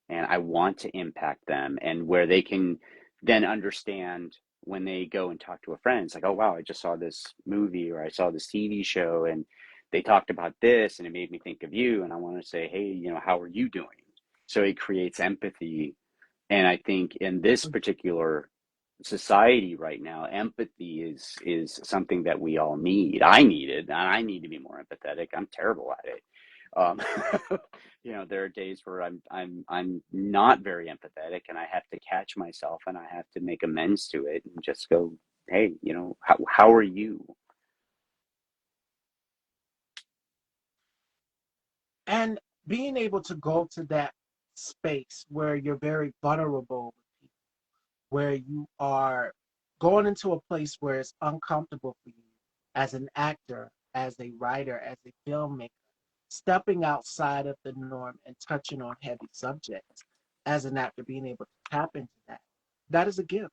and I want to impact them, and where they can then understand when they go and talk to a friend. It's like, oh wow, I just saw this movie or I saw this TV show and they talked about this and it made me think of you, and I want to say, hey, how are you doing? So it creates empathy. And I think in this particular society right now, empathy is something that we all need. I need it, and I need to be more empathetic. I'm terrible at it. Um, there are days where I'm not very empathetic, and I have to catch myself, and I have to make amends to it, and just go, hey, how are you? And being able to go to that space where you're very vulnerable, where you are going into a place where it's uncomfortable for you as an actor, as a writer, as a filmmaker, stepping outside of the norm and touching on heavy subjects as an actor, being able to tap into that. That is a gift.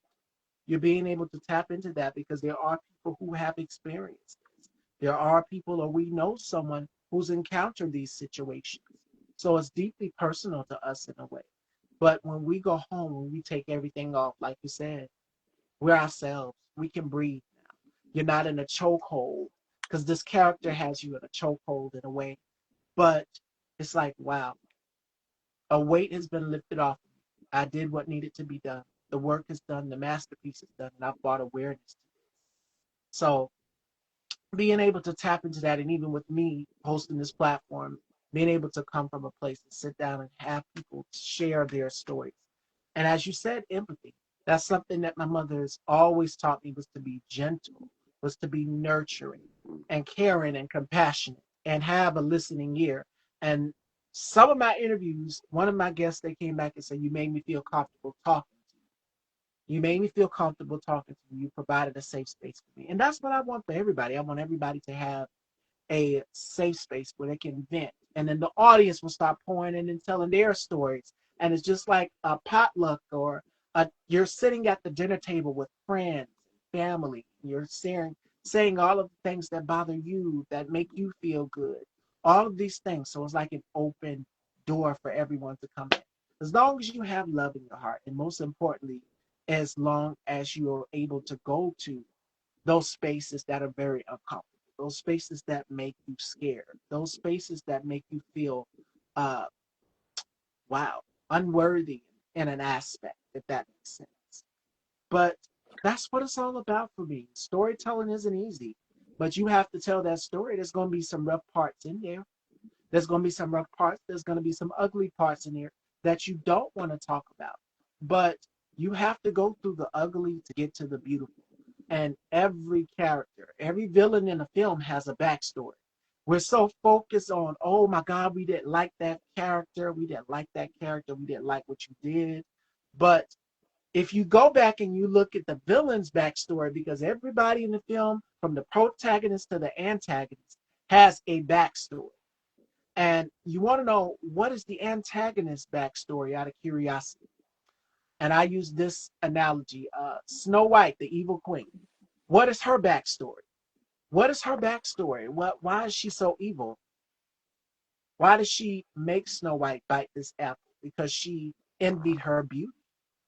You're being able to tap into that because there are people who have experienced this. There are people, or we know someone who's encountered these situations. So it's deeply personal to us in a way. But when we go home, when we take everything off, like you said, we're ourselves. We can breathe now. You're not in a chokehold because this character has you in a chokehold in a way. But it's like, wow, a weight has been lifted off of me. I did what needed to be done. The work is done. The masterpiece is done. And I've brought awareness to this. So being able to tap into that, and even with me hosting this platform, being able to come from a place and sit down and have people share their stories. And as you said, empathy. That's something that my mother has always taught me, was to be gentle, was to be nurturing and caring and compassionate and have a listening ear. And some of my interviews, one of my guests, they came back and said, you made me feel comfortable talking to you. You made me feel comfortable talking to you. You provided a safe space for me. And that's what I want for everybody. I want everybody to have a safe space where they can vent. And then the audience will start pouring in and telling their stories. And it's just like a potluck, or you're sitting at the dinner table with friends, family. You're saying all of the things that bother you, that make you feel good. All of these things. So it's like an open door for everyone to come in. As long as you have love in your heart, and most importantly, as long as you are able to go to those spaces that are very uncomfortable, those spaces that make you scared, those spaces that make you feel, uh, wow, unworthy in an aspect, if that makes sense. But that's what it's all about for me. Storytelling isn't easy, but you have to tell that story. There's going to be some rough parts in there. There's going to be some rough parts. There's going to be some ugly parts in here that you don't want to talk about. But you have to go through the ugly to get to the beautiful. And every character, every villain in a film has a backstory. We're so focused on, oh my God, we didn't like that character. We didn't like that character. We didn't like what you did. But if you go back and you look at the villain's backstory, because everybody in the film, from the protagonist to the antagonist, has a backstory. And you want to know, what is the antagonist's backstory, out of curiosity? And I use this analogy: Snow White, the evil queen. What is her backstory? What is her backstory? Why is she so evil? Why does she make Snow White bite this apple? Because she envied her beauty.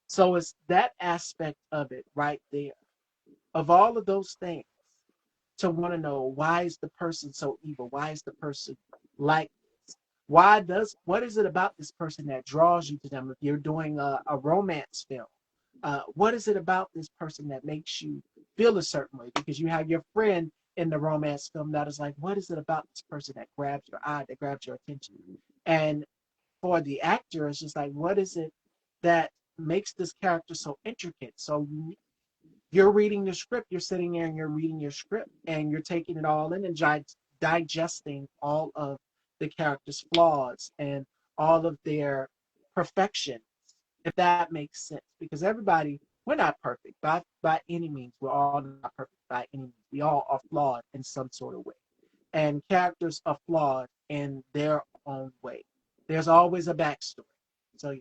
So it's that aspect of it right there. Of all of those things, to want to know, why is the person so evil? Why is the person like this? What is it about this person that draws you to them? If you're doing a romance film, what is it about this person that makes you feel a certain way? Because you have your friend in the romance film that is like, what is it about this person that grabs your eye, that grabs your attention? And for the actor, it's just like, what is it that makes this character so intricate, so unique? You're reading the script, you're sitting there and you're reading your script and you're taking it all in and digesting all of the characters' flaws and all of their perfections, if that makes sense. Because everybody, we're not perfect by any means. We're all not perfect by any means. We all are flawed in some sort of way. And characters are flawed in their own way. There's always a backstory. So yeah.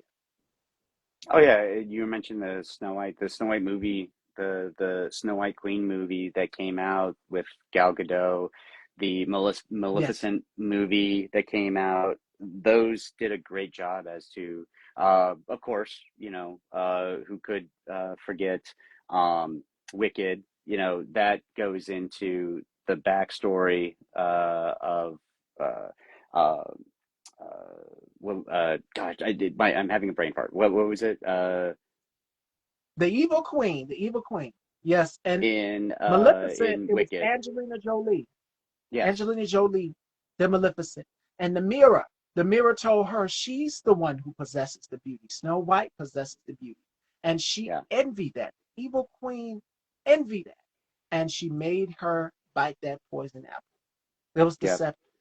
Oh yeah, you mentioned the Snow White movie, the Snow White Queen movie that came out with Gal Gadot, the Yes. Maleficent movie that came out. Those did a great job as to, of course, who could forget Wicked. That goes into the backstory of. Uh, uh, well, gosh, I'm having a brain fart. What was it? The evil queen. Yes. And Maleficent, In it was Wicked. Angelina Jolie. Yes. Angelina Jolie, the Maleficent. And the mirror told her she's the one who possesses the beauty. Snow White possesses the beauty. And she Yeah. envied that. The evil queen envied that. And she made her bite that poison apple. It was Yep. deceptive.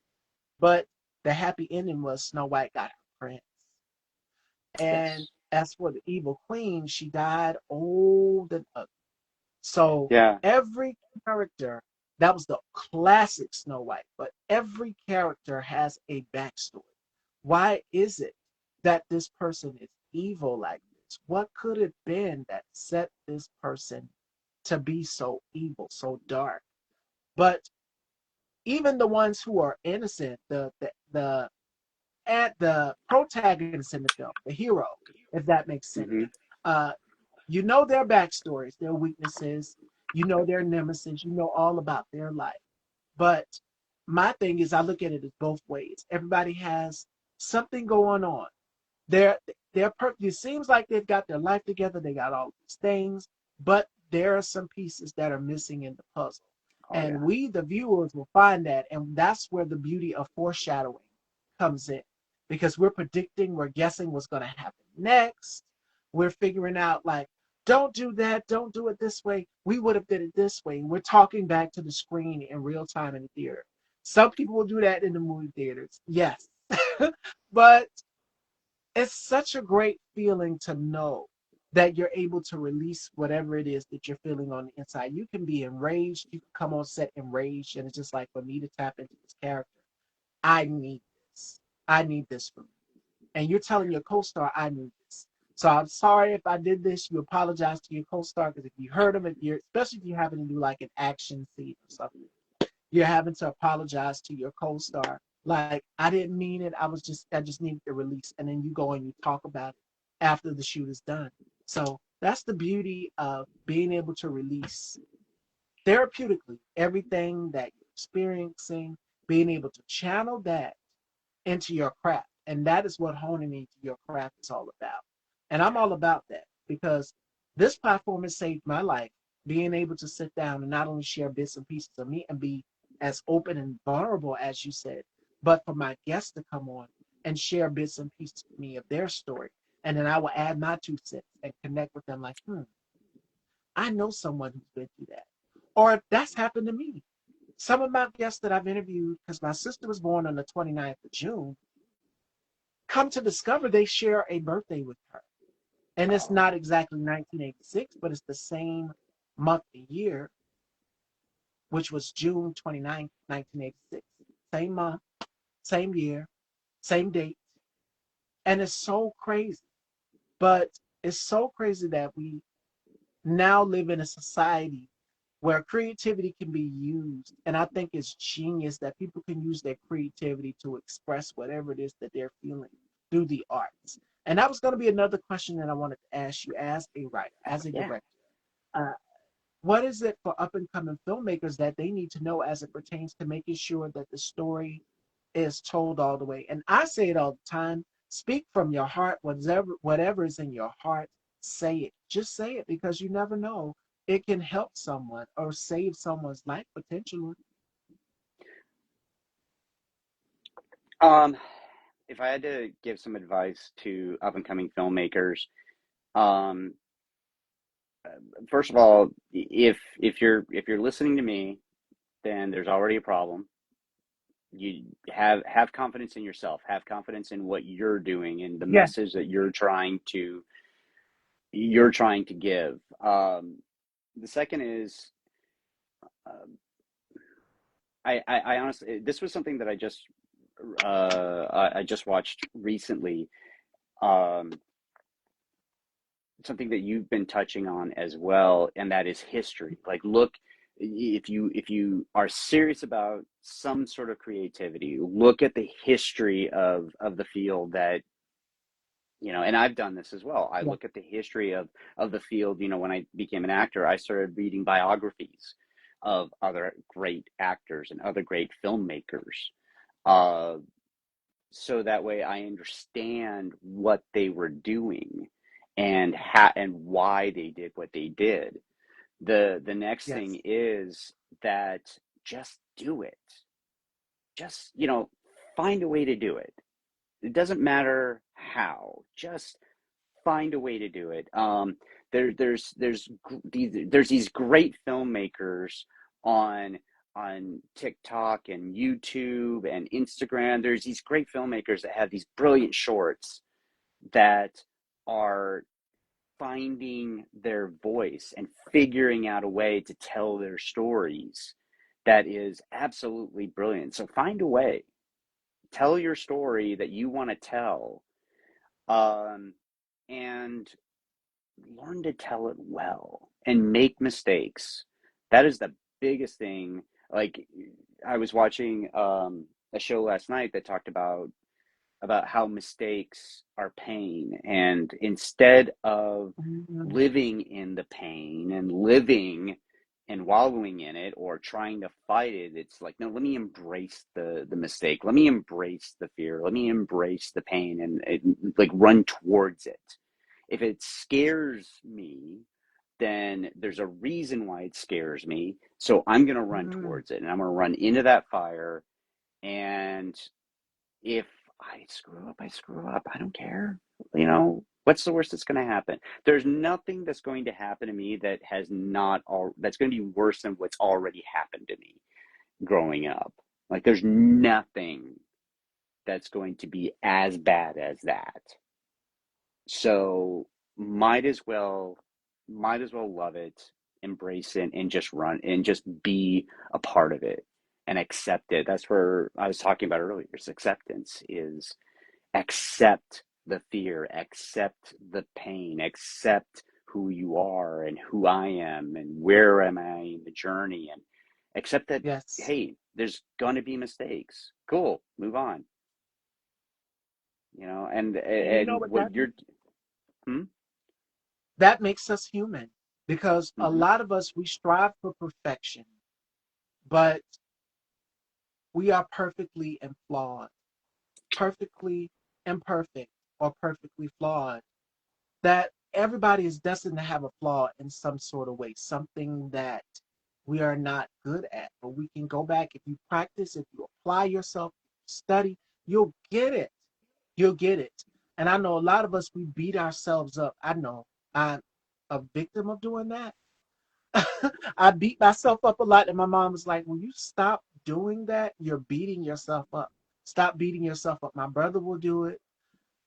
But the happy ending was Snow White got her prince. And Yes. as for the evil queen, she died old and ugly. So Yeah. every character, that was the classic Snow White, but every character has a backstory. Why is it that this person is evil like this? What could it have been that set this person to be so evil, so dark? But even the ones who are innocent, the protagonist in the film, the hero, if that makes sense. Hmm. Uh, you know their backstories, their weaknesses, you know their nemesis, you know all about their life. But my thing is, I look at it as both ways. Everybody has something going on. They're they're perfect. It seems like they've got their life together. They got all these things, but there are some pieces that are missing in the puzzle. Oh And yeah. we, the viewers, will find that, and that's where the beauty of foreshadowing comes in, because we're predicting, we're guessing what's going to happen next. We're figuring out like, don't do that, don't do it this way. We would have did it this way. We're talking back to the screen in real time in the theater. Some people will do that in the movie theaters, yes, but it's such a great feeling to know that you're able to release whatever it is that you're feeling on the inside. You can be enraged, you can come on set enraged, and it's just like, for me to tap into this character, I need this. I need this for me. And you're telling your co-star, I need this. So I'm sorry if I did this. You apologize to your co-star, because if you hurt him, if you're, especially if you're having to do like an action scene or something, you're having to apologize to your co-star. Like, I didn't mean it. I just needed to release. And then you go and you talk about it after the shoot is done. So that's the beauty of being able to release therapeutically everything that you're experiencing, being able to channel that into your craft. And that is what honing into your craft is all about. And I'm all about that, because this platform has saved my life, being able to sit down and not only share bits and pieces of me and be as open and vulnerable as you said, but for my guests to come on and share bits and pieces with me of their story. And then I will add my 2 cents and connect with them like, I know someone who's been through that. Or if that's happened to me. Some of my guests that I've interviewed, because my sister was born on the 29th of June, come to discover they share a birthday with her. And it's Oh. not exactly 1986, but it's the same month and year, which was June 29th, 1986. Same month, same year, same date. And it's so crazy. But it's so crazy that we now live in a society where creativity can be used. And I think it's genius that people can use their creativity to express whatever it is that they're feeling through the arts. And that was going to be another question that I wanted to ask you as a writer, as a Yeah. director. Uh, what is it for up and coming filmmakers that they need to know as it pertains to making sure that the story is told all the way? And I say it all the time: speak from your heart. Whatever is in your heart, say it. Just say it, because you never know. It can help someone or save someone's life potentially. Um, if I had to give some advice to up and coming filmmakers, um, first of all, if you're listening to me, then there's already a problem. You have confidence in yourself, have confidence in what you're doing and the Yeah. message that you're trying to give. The second is, uh, I honestly, this was something that I just watched recently. Um, Something that you've been touching on as well, and that is history. Like, look, if you are serious about some sort of creativity, look at the history of the field that, and I've done this as well. I Yeah. look at the history of the field. When I became an actor, I started reading biographies of other great actors and other great filmmakers. Uh, so that way I understand what they were doing and why they did what they did. The next Yes. thing is that just do it. Just, find a way to do it. It doesn't matter how. Just find a way to do it. There's these great filmmakers on TikTok and YouTube and Instagram. There's these great filmmakers that have these brilliant shorts that are finding their voice and figuring out a way to tell their stories that is absolutely brilliant. So find a way, tell your story that you want to tell, um, and learn to tell it well and make mistakes. That is the biggest thing. Like, I was watching a show last night that talked about how mistakes are pain, and instead of Mhm. living in the pain and living and wallowing in it or trying to fight it, it's like, no, let me embrace the mistake, let me embrace the fear, let me embrace the pain, and like run towards it. If it scares me, then there's a reason why it scares me, so I'm going to run Mhm. towards it, and I'm going to run into that fire. And if I screw up, I screw up. I don't care. What's the worst that's going to happen? There's nothing that's going to happen to me that's going to be worse than what's already happened to me growing up. Like, there's nothing that's going to be as bad as that. So might as well, might as well love it, embrace it, and just run and just be a part of it and accept it. That's where I was talking about earlier. It's acceptance is accept the fear, accept the pain, accept who you are and who I am and where am I in the journey, and accept that, Yes. hey, there's going to be mistakes. Cool, move on. And And you know and what what that you're means? hmm? That makes us human because a Hmm. lot of us, we strive for perfection, but we are perfectly and flawed, perfectly imperfect or perfectly flawed. That everybody is destined to have a flaw in some sort of way, something that we are not good at. But we can go back if you practice, if you apply yourself, study, you'll get it. You'll get it. And I know a lot of us, we beat ourselves up. I know I'm a victim of doing that. I beat myself up a lot, and my mom was like, "Will you stop doing that? You're beating yourself up. Stop beating yourself up." My brother will do it,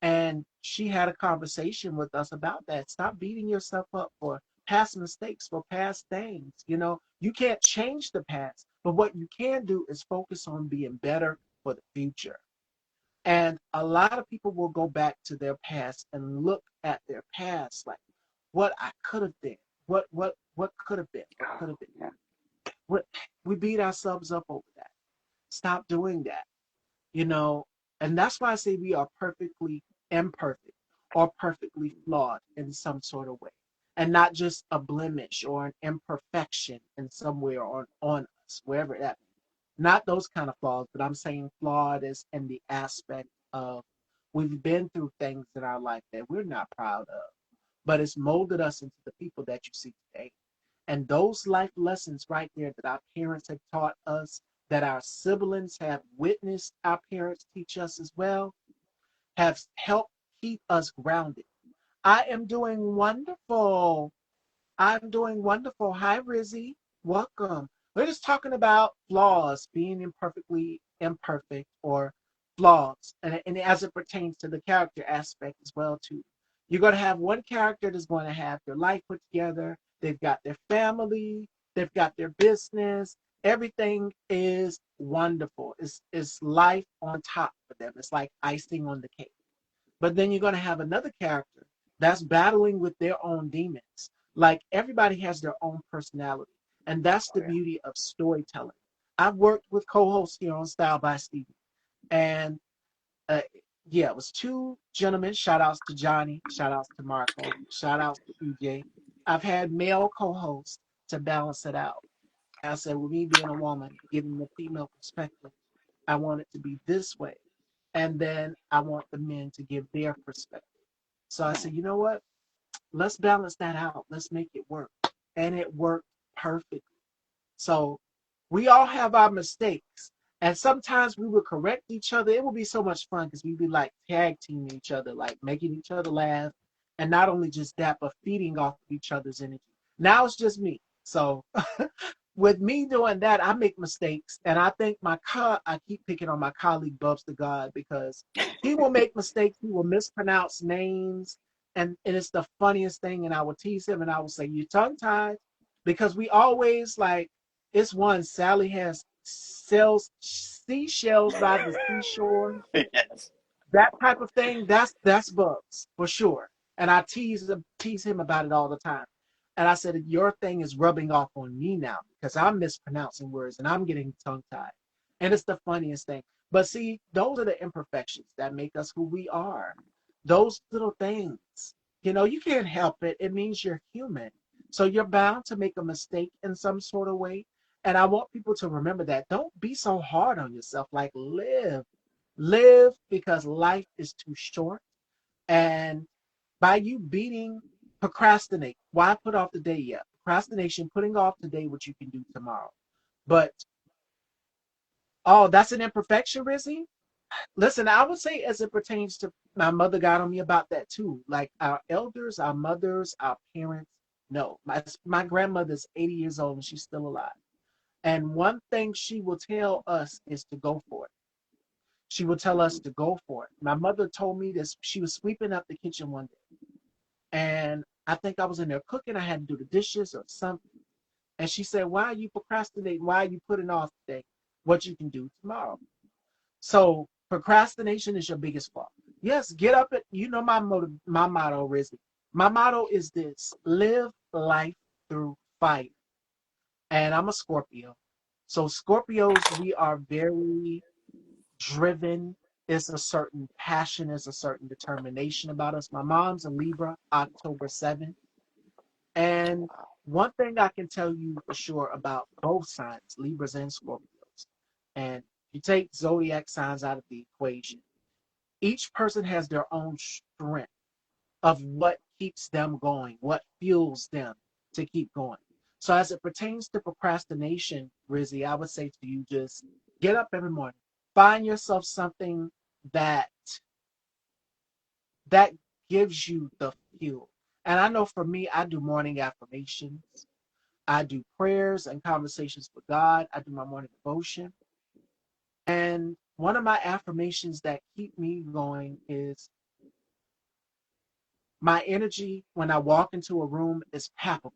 and she had a conversation with us about that. Stop beating yourself up for past mistakes, for past things. You can't change the past, but what you can do is focus on being better for the future. And a lot of people will go back to their past and look at their past like, what I could have been, what could have been, what Oh, could have been. yeah. What we beat ourselves up over that. Stop doing that. you know, and that's why I say we are perfectly imperfect or perfectly flawed in some sort of way, and not just a blemish or an imperfection in somewhere on us, wherever that. Not those kind of flaws, but I'm saying flawed is in the aspect of we've been through things in our life that we're not proud of, but it's molded us into the people that you see today. And those life lessons right there that our parents have taught us, that our siblings have witnessed our parents teach us as well, have helped keep us grounded. I am doing wonderful. I'm doing wonderful. Hi, Rizzy. Welcome. We're just talking about flaws, being imperfectly imperfect or flaws, and as it pertains to the character aspect as well too. You're going to have one character that's going to have their life put together. They've got their family. They've got their business. Everything is wonderful. It's life on top for them. It's like icing on the cake. But then you're going to have another character that's battling with their own demons. Like everybody has their own personality. And that's Oh the beauty of storytelling. I've worked with co hosts here on Style by Stevie. And uh, yeah, it was two gentlemen. Shout outs to Johnny. Shout outs to Marco. Shout outs to EJ. I've had male co hosts to balance it out. I said, with me being a woman, giving the female perspective, I want it to be this way. And then I want the men to give their perspective. So I yeah. said, you know what? Let's balance that out. Let's make it work. And it worked perfectly. So we all have our mistakes. And sometimes we will correct each other. It will be so much fun because we'd be like tag teaming each other, like making each other laugh. And not only just that, but feeding off of each other's energy. Now it's just me. So with me doing that, I make mistakes, and I think I keep picking on my colleague Bubs the God because he will make mistakes. He will mispronounce names, and it's the funniest thing. And I will tease him, and I will say, "You tongue tied," because we always like it's one. Sally has sells seashells by the seashore, Yes. that type of thing, that's Bugs for sure. And I tease him about it all the time. And I said, your thing is rubbing off on me now because I'm mispronouncing words and I'm getting tongue tied. And it's the funniest thing. But see, those are the imperfections that make us who we are. Those little things. You can't help it. It means you're human. So you're bound to make a mistake in some sort of way. And I want people to remember that. Don't be so hard on yourself. Like live because life is too short. And by you beating procrastinate, why put off the day yet? Procrastination, putting off today what you can do tomorrow. But oh, that's an imperfection, Rizzy. Listen, I would say as it pertains to my mother got on me about that too. Like our elders, our mothers, our parents. No, my grandmother's 80 years old and she's still alive. And one thing she will tell us is to go for it. She would tell us to go for it. My mother told me this. She was sweeping up the kitchen one day, and I think I was in there cooking. I had to do the dishes or something. And she said, "Why are you procrastinating? Why are you putting off today what you can do tomorrow?" So procrastination is your biggest flaw. Yes, get up at my motto, Rizzy. My motto is this: live life through fire. And I'm a Scorpio. So Scorpios, we are very driven. It's a certain passion, is a certain determination about us. My mom's a Libra, October 7th. And one thing I can tell you for sure about both signs, Libras and Scorpios, and you take zodiac signs out of the equation, each person has their own strength of what keeps them going, what fuels them to keep going. So as it pertains to procrastination, Rizzy, I would say to you just get up every morning. Find yourself something that that gives you the fuel. And I know for me, I do morning affirmations. I do prayers and conversations with God. I do my morning devotion. And one of my affirmations that keep me going is my energy when I walk into a room is palpable.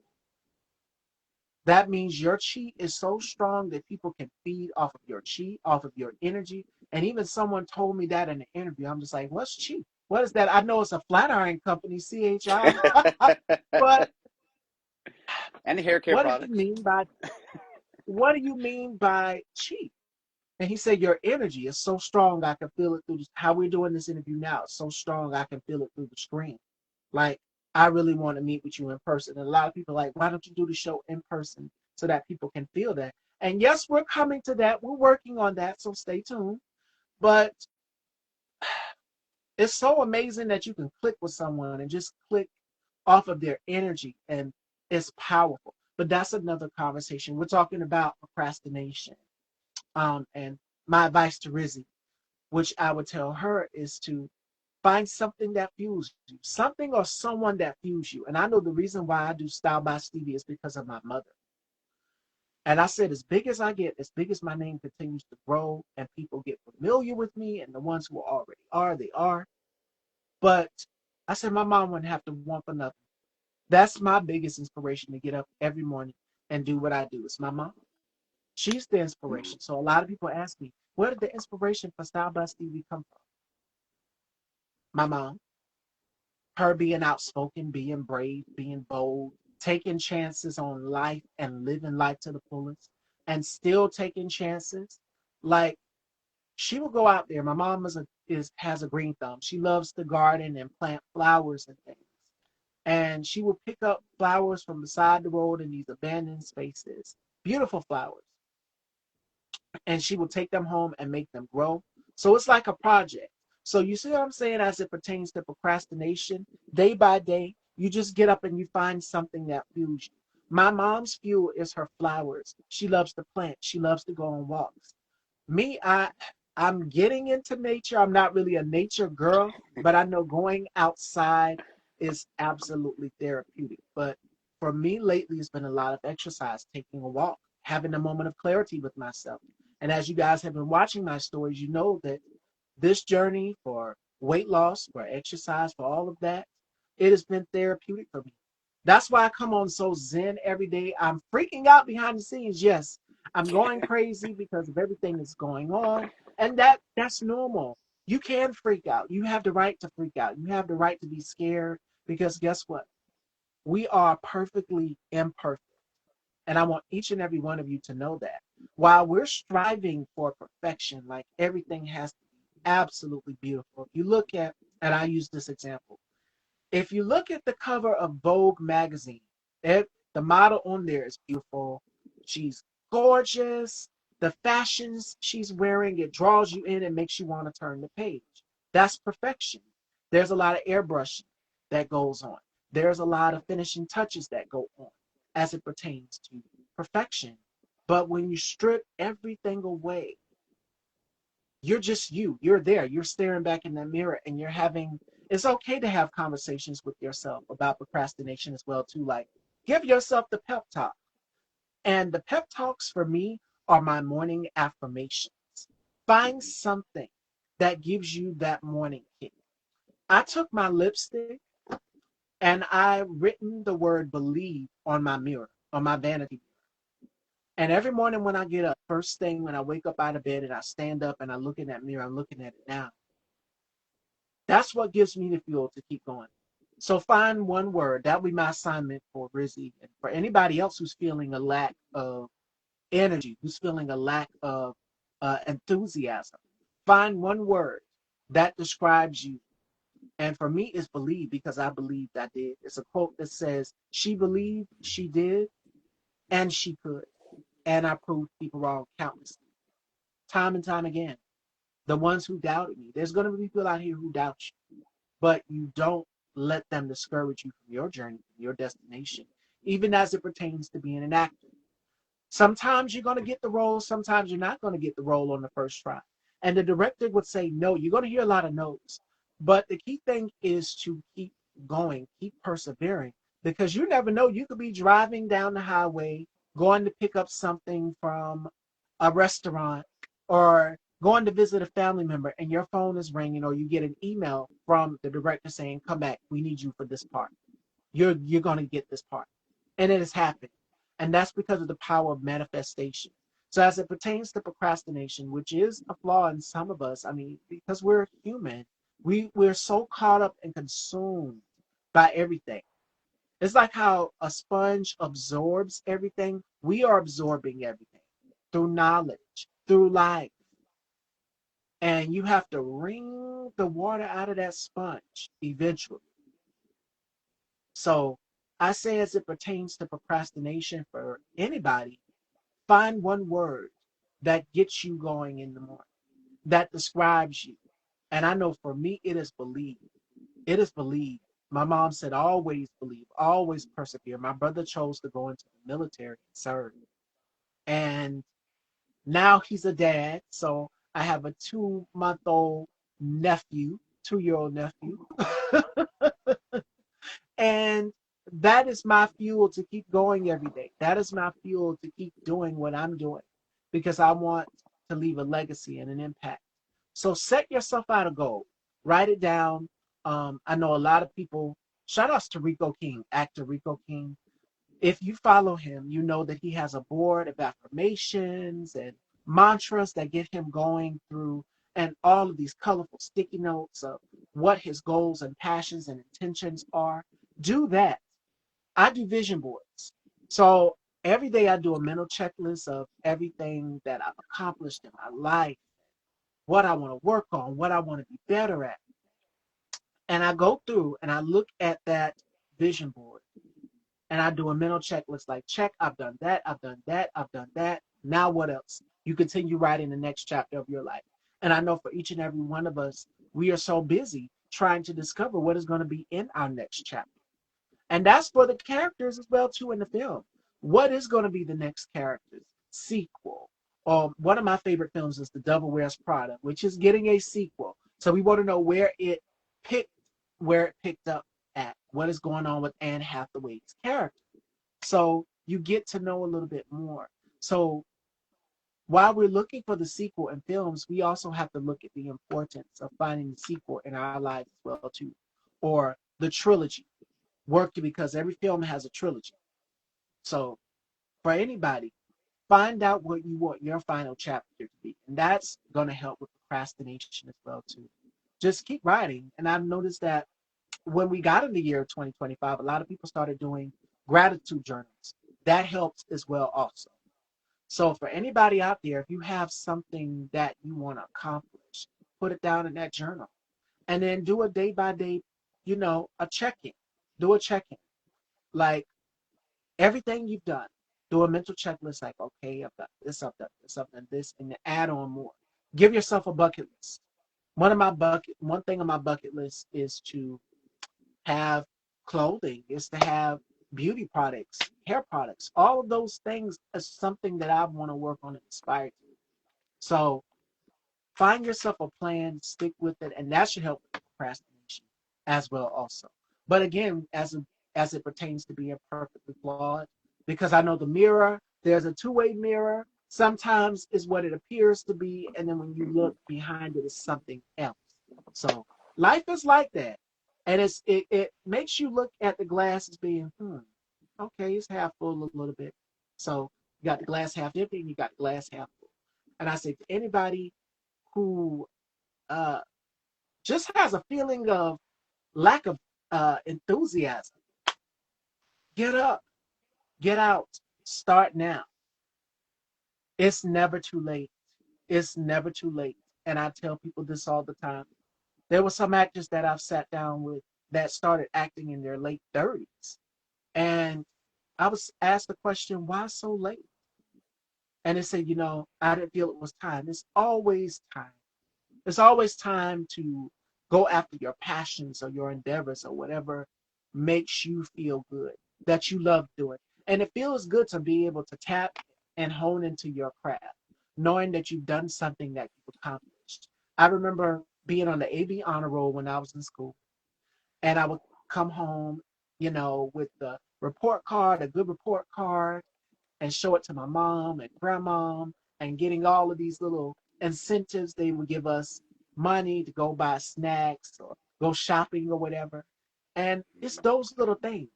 That means your chi is so strong that people can feed off of your chi, off of your energy. And even someone told me that in an interview. I'm just like, what's chi? What is that? I know it's a flat iron company, CHI. But And hair care what do you products. mean by what do you mean by chi? And he said, your energy is so strong, I can feel it through how we're doing this interview now. It's so strong, I can feel it through the screen. Like, I really want to meet with you in person. And a lot of people are like, why don't you do the show in person so that people can feel that? And yes, we're coming to that. We're working on that. So stay tuned. But it's so amazing that you can click with someone and just click off of their energy. And it's powerful. But that's another conversation. We're talking about procrastination. And my advice to Rizzy, which I would tell her, is to Find something that fuels you, something or someone that fuels you. And I know the reason why I do Style by Stevie is because of my mother. And I said, as big as I get, as big as my name continues to grow and people get familiar with me, and the ones who already are, they are. But I said, my mom wouldn't have to want for nothing. That's my biggest inspiration to get up every morning and do what I do. It's my mom. She's the inspiration. So a lot of people ask me, where did the inspiration for Style by Stevie come from? My mom. Her being outspoken, being brave, being bold, taking chances on life and living life to the fullest, and still taking chances. Like she will go out there. My mom has a green thumb. She loves to garden and plant flowers and things. And she will pick up flowers from beside the road in these abandoned spaces, beautiful flowers, and she will take them home and make them grow. So it's like a project. So you see what I'm saying as it pertains to procrastination? Day by day, you just get up and you find something that fuels you. My mom's fuel is her flowers. She loves to plant. She loves to go on walks. Me, I'm getting into nature. I'm not really a nature girl, but I know going outside is absolutely therapeutic. But for me lately, it's been a lot of exercise, taking a walk, having a moment of clarity with myself. And as you guys have been watching my stories, you know that this journey for weight loss, for exercise, for all of that, it has been therapeutic for me. That's why I come on so zen every day. I'm freaking out behind the scenes. Yes, I'm going crazy because of everything that's going on, and that's normal. You can freak out. You have the right to freak out. You have the right to be scared because guess what? We are perfectly imperfect. And I want each and every one of you to know that. While we're striving for perfection, like everything has to be absolutely beautiful. If you look at, and I use this example, if you look at the cover of Vogue magazine, the model on there is beautiful. She's gorgeous. The fashions she's wearing, it draws you in and makes you want to turn the page. That's perfection. There's a lot of airbrushing that goes on. There's a lot of finishing touches that go on as it pertains to perfection. But when you strip everything away, you're just you. You're there. You're staring back in that mirror and you're having it's okay to have conversations with yourself about procrastination as well too. Like give yourself the pep talk. And the pep talks for me are my morning affirmations. Find something that gives you that morning kick. I took my lipstick and I written the word believe on my mirror, on my vanity. And every morning when I get up, first thing when I wake up out of bed and I stand up and I look in that mirror, I'm looking at it now. That's what gives me the fuel to keep going. So find one word. That would be my assignment for Rizzy and for anybody else who's feeling a lack of energy, who's feeling a lack of enthusiasm. Find one word that describes you. And for me, it's believe because I believed I did. It's a quote that says, she believed she did and she could. And I proved people wrong countless time and time again. The ones who doubted me. There's going to be people out here who doubt you, but you don't let them discourage you from your journey, from your destination, even as it pertains to being an actor. Sometimes you're going to get the role, sometimes you're not going to get the role on the first try. And the director would say no. You're going to hear a lot of no's. But the key thing is to keep going, keep persevering, because you never know. You could be driving down the highway, going to pick up something from a restaurant or going to visit a family member, and your phone is ringing, or you get an email from the director saying, come back, we need you for this part. You're going to get this part. And it has happened. And that's because of the power of manifestation. So as it pertains to procrastination, which is a flaw in some of us, I mean, because we're human, we're so caught up and consumed by everything. It's like how a sponge absorbs everything. We are absorbing everything through knowledge, through life. And you have to wring the water out of that sponge eventually. So I say, as it pertains to procrastination for anybody, find one word that gets you going in the morning, that describes you. And I know for me, it is believe. It is believe. My mom said, always believe, always persevere. My brother chose to go into the military and serve. And now he's a dad. So I have a 2-month-old nephew. 2-year-old nephew. And that is my fuel to keep going every day. That is my fuel to keep doing what I'm doing because I want to leave a legacy and an impact. So set yourself out a goal, write it down. I know a lot of people, shout outs to Rico King, actor Rico King. If you follow him, you know that he has a board of affirmations and mantras that get him going through, and all of these colorful sticky notes of what his goals and passions and intentions are. Do that. I do vision boards. So every day I do a mental checklist of everything that I've accomplished in my life, what I want to work on, what I want to be better at. And I go through and I look at that vision board and I do a mental checklist like, check, I've done that, I've done that, I've done that. Now what else? You continue writing the next chapter of your life. And I know for each and every one of us, we are so busy trying to discover what is going to be in our next chapter. And that's for the characters as well too in the film. What is going to be the next character's sequel? One of my favorite films is The Devil Wears Prada, which is getting a sequel. So we want to know picked where it picked up at. What is going on with Anne Hathaway's character? So you get to know a little bit more. So while we're looking for the sequel in films, we also have to look at the importance of finding the sequel in our lives as well too, or the trilogy working because every film has a trilogy. So for anybody, find out what you want your final chapter to be. And that's going to help with procrastination as well too. Just keep writing. And I've noticed that when we got in the year 2025, a lot of people started doing gratitude journals. That helps as well also. So for anybody out there, if you have something that you want to accomplish, put it down in that journal. And then do a day by day, a check-in. Do a check-in. Like everything you've done, do a mental checklist like, okay, I've done this, I've done this, I've done this, and add on more. Give yourself a bucket list. One thing on my bucket list is to have clothing, is to have beauty products, hair products. All of those things is something that I want to work on and aspire to. So find yourself a plan, stick with it, and that should help with procrastination as well also. But again, as it pertains to being perfectly flawed, because I know the mirror, there's a two-way mirror. Sometimes is what it appears to be, and then when you look behind it is something else. So life is like that. And it makes you look at the glass as being, okay, it's half full a little bit. So you got the glass half empty and you got the glass half full. And I say to anybody who uh, just has a feeling of lack of enthusiasm, get up, get out, start now. It's never too late. It's never too late. And I tell people this all the time. There were some actors that I've sat down with that started acting in their late 30s. And I was asked the question, why so late? And they said, I didn't feel it was time. It's always time. There's always time to go after your passions or your endeavors or whatever makes you feel good, that you love doing. And it feels good to be able to tap and hone into your craft, knowing that you've done something that you've accomplished. I remember being on the AB honor roll when I was in school, and I would come home, with the report card, a good report card, and show it to my mom and grandma and getting all of these little incentives. They would give us money to go buy snacks or go shopping or whatever. And it's those little things.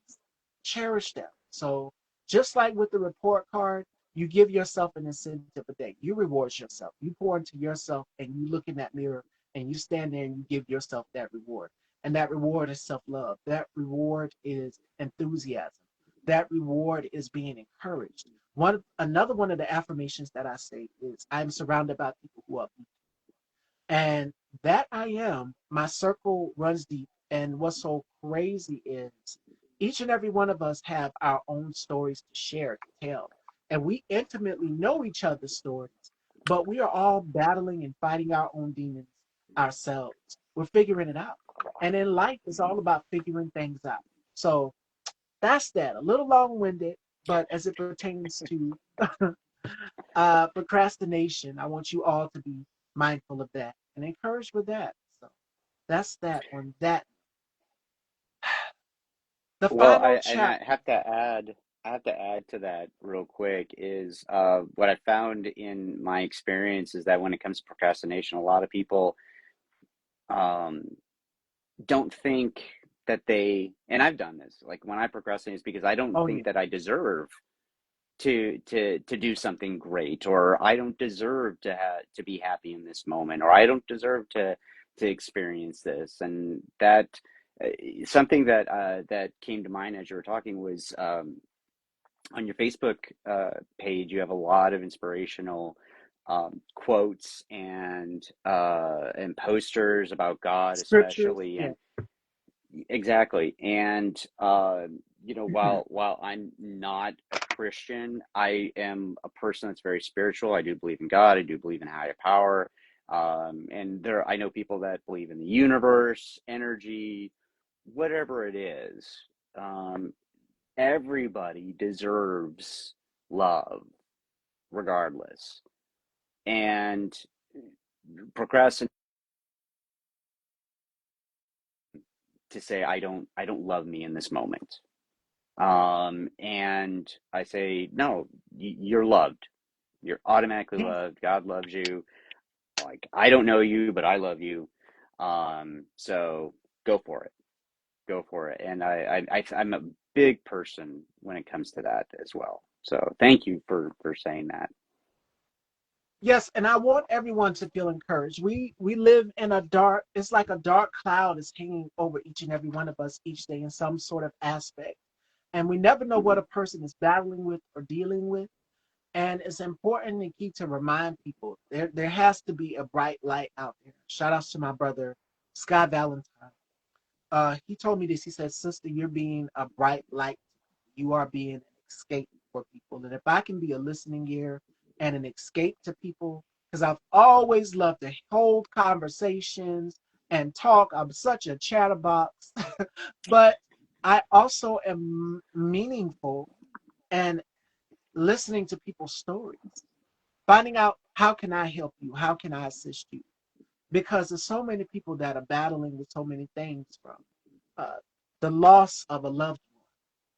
Cherish them. So just like with the report card, you give yourself an incentive a day. You reward yourself. You pour into yourself and you look in that mirror and you stand there and you give yourself that reward. And that reward is self-love. That reward is enthusiasm. That reward is being encouraged. Another one of the affirmations that I say is I'm surrounded by people who are, and that I am, my circle runs deep. And what's so crazy is each and every one of us have our own stories to share, to tell. And we intimately know each other's stories, but we are all battling and fighting our own demons ourselves. We're figuring it out. And in life, it's all about figuring things out. So that's that. A little long winded, but as it pertains to procrastination, I want you all to be mindful of that and encouraged with that. So, That's that one. That the Well, final I chapter. have to add to that real quick is what I found in my experience is that when it comes to procrastination, a lot of people um, don't think that and I've done this, like when I procrastinate, it's because I don't Oh think yeah. that I deserve to do something great, or I don't deserve to be happy in this moment, or I don't deserve to experience this. And that uh, something that came to mind as you were talking was on your Facebook page, you have a lot of inspirational quotes and posters about God, Scriptures. especially, Yeah. and exactly. And Mhm. while I'm not a Christian, I am a person that's very spiritual. I do believe in God. I do believe in higher power. And I know people that believe in the universe, energy, whatever it is. Um, Everybody deserves love, regardless. And procrastinate to say I don't love me in this moment. And I say, no, you're loved. You're automatically Yes. loved. God loves you. Like, I don't know you, but I love you. So go for it. Go for it. And I'm a big person when it comes to that as well. So thank you for saying that. Yes, and I want everyone to feel encouraged. We live in a dark, it's like a dark cloud is hanging over each and every one of us each day in some sort of aspect. And we never know what Mhm. a person is battling with or dealing with. And it's important and key to remind people there has to be a bright light out there. Shout outs to my brother, Sky Valentine. He told me this. He said, "Sister, you're being a bright light. You are being an escape for people. And if I can be a listening ear and an escape to people, because I've always loved to hold conversations and talk. I'm such a chatterbox, but I also am meaningful and listening to people's stories, finding out how can I help you, how can I assist you, because there's so many people that are battling with so many things from uh, the loss of a loved one,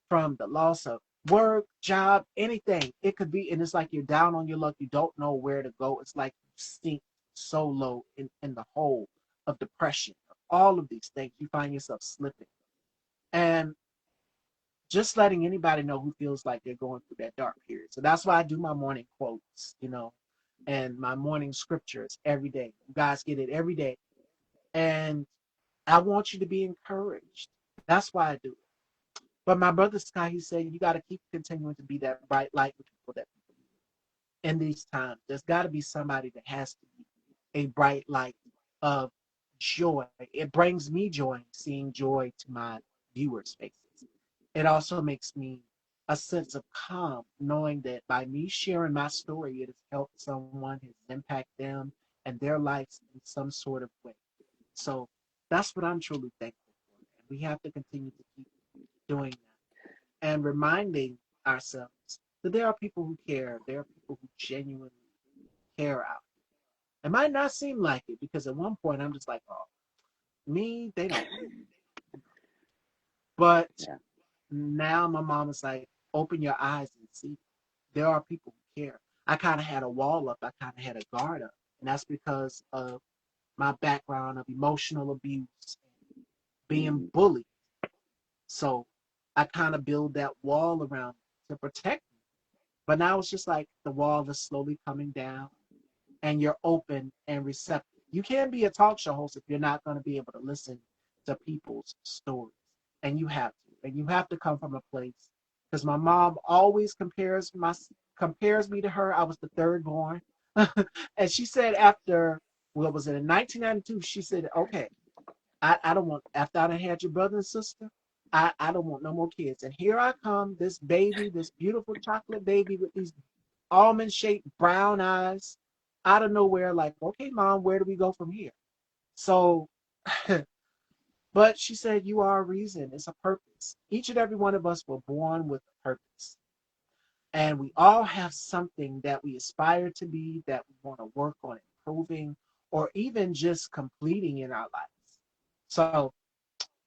from the loss of work, job, anything. It could be, and it's like you're down on your luck. You don't know where to go. It's like you sink so low in the hole of depression. All of these things, you find yourself slipping. And just letting anybody know who feels like they're going through that dark period. So that's why I do my morning quotes, and my morning scriptures every day. You guys get it every day. And I want you to be encouraged. That's why I do it. But my brother Sky, he said, you got to keep continuing to be that bright light with people that in these times. There's got to be somebody that has to be a bright light of joy. It brings me joy seeing joy to my viewers' faces. It also makes me a sense of calm knowing that by me sharing my story, it has helped someone, has impacted them and their lives in some sort of way. So that's what I'm truly thankful for. And we have to continue to keep doing that and reminding ourselves that there are people who care. There are people who genuinely care out. It might not seem like it because at one point I'm just like, oh, me, they don't really. But Yeah. now my mom is like, open your eyes and see. There are people who care. I kind of had a wall up. I kind of had a guard up. And that's because of my background of emotional abuse, being Mhm. bullied. So I kind of build that wall around to protect me. But now it's just like the wall is slowly coming down and you're open and receptive. You can't be a talk show host if you're not going to be able to listen to people's stories. And you have to. And you have to come from a place because my mom always compares me to her. I was the third born. And she said after what was it in 1992, she said, okay, I don't want after I done had your brother and sister, I don't want no more kids. And here I come, this baby, this beautiful chocolate baby with these almond shaped brown eyes out of nowhere, like, okay, mom, where do we go from here? So, but she said, you are a reason, it's a purpose. Each and every one of us were born with a purpose. And we all have something that we aspire to be, that we want to work on improving, or even just completing in our lives. So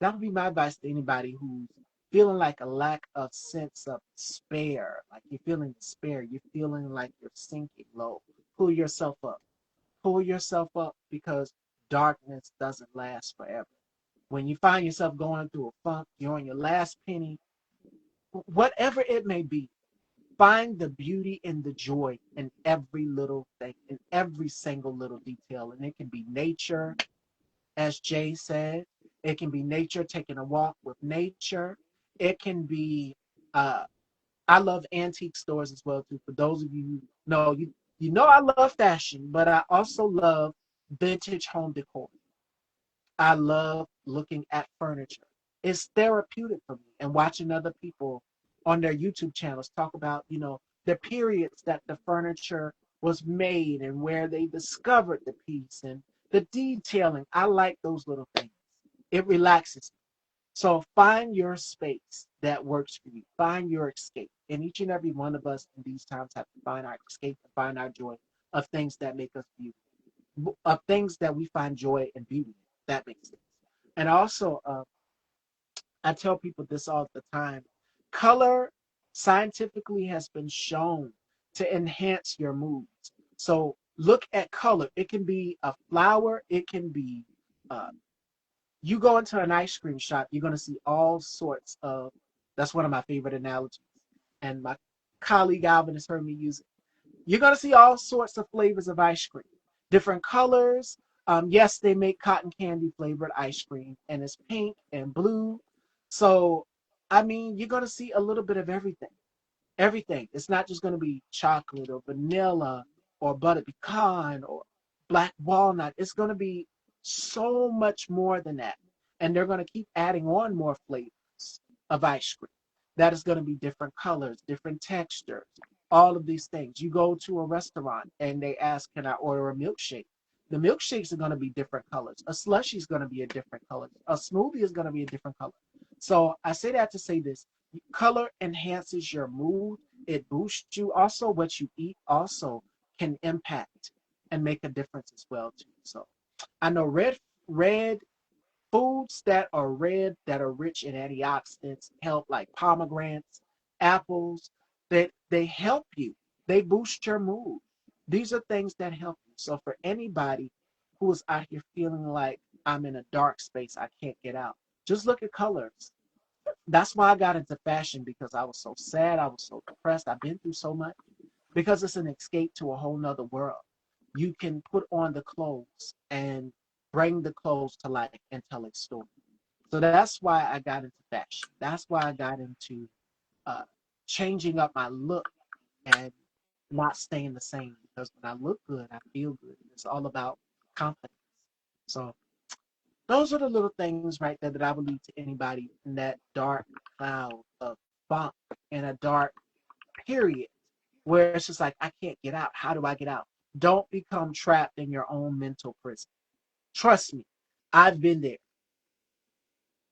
that would be my advice to anybody who's feeling like a lack of sense of despair, like you're feeling despair, you're feeling like you're sinking low. Pull yourself up. Pull yourself up because darkness doesn't last forever. When you find yourself going through a funk, you're on your last penny, whatever it may be, find the beauty and the joy in every little thing, in every single little detail. And it can be nature, as Jay said. It can be nature, taking a walk with nature. It can be, uh, I love antique stores as well too. For those of you who know, you know I love fashion, but I also love vintage home decor. I love looking at furniture. It's therapeutic for me and watching other people on their YouTube channels talk about, the periods that the furniture was made and where they discovered the piece and the detailing. I like those little things. It relaxes me. So find your space that works for you. Find your escape. And each and every one of us in these times have to find our escape and find our joy of things that make us beautiful, of things that we find joy and beauty in. That makes sense. And also, I tell people this all the time. Color scientifically has been shown to enhance your moods. So look at color. It can be a flower. It can be, uh, you go into an ice cream shop, you're going to see all sorts of, that's one of my favorite analogies. And my colleague Alvin has heard me use it. You're going to see all sorts of flavors of ice cream, different colors. Yes, they make cotton candy flavored ice cream, and it's pink and blue. So, I mean, you're going to see a little bit of everything. Everything. It's not just going to be chocolate or vanilla or butter pecan or black walnut. It's going to be so much more than that. And they're going to keep adding on more flavors of ice cream. That is going to be different colors, different textures, all of these things. You go to a restaurant and they ask, can I order a milkshake? The milkshakes are going to be different colors. A slushie is going to be a different color. A smoothie is going to be a different color. So I say that to say this: color enhances your mood. It boosts you. Also, what you eat also can impact and make a difference as well too. So I know red foods that are red that are rich in antioxidants help, like pomegranates, apples, that they help you. They boost your mood. These are things that help you. So for anybody who is out here feeling like I'm in a dark space, I can't get out, just look at colors. That's why I got into fashion, because I was so sad, I was so depressed, I've been through so much. Because it's an escape to a whole nother world. You can put on the clothes and bring the clothes to life and tell a story. So that's why I got into fashion. That's why I got into uh, changing up my look and not staying the same. Because when I look good, I feel good. It's all about confidence. So those are the little things right there that I would leave to anybody in that dark cloud of funk, in a dark period where it's just like, I can't get out. How do I get out? Don't become trapped in your own mental prison. Trust me, I've been there.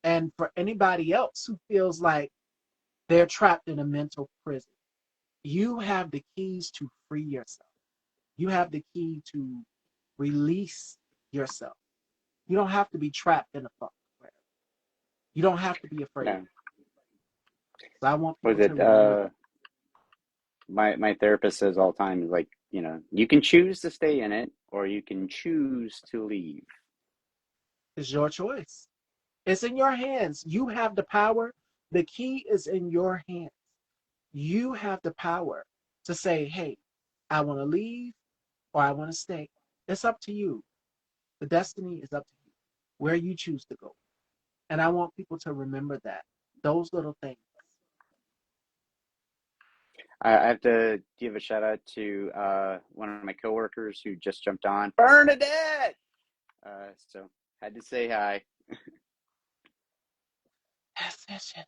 And for anybody else who feels like they're trapped in a mental prison, you have the keys to free yourself. You have the key to release yourself. You don't have to be trapped in a funk. You don't have to be afraid. Yeah. So I want Was people to it remember that. my therapist says all the time is like, you can choose to stay in it or you can choose to leave. It's your choice. It's in your hands. You have the power. The key is in your hands. You have the power to say, hey, I want to leave or I want to stay. It's up to you. The destiny is up to you, where you choose to go. And I want people to remember that. Those little things. I have to give a shout out to one of my coworkers who just jumped on. Bernadette! So had to say hi. Yes, yes, yes.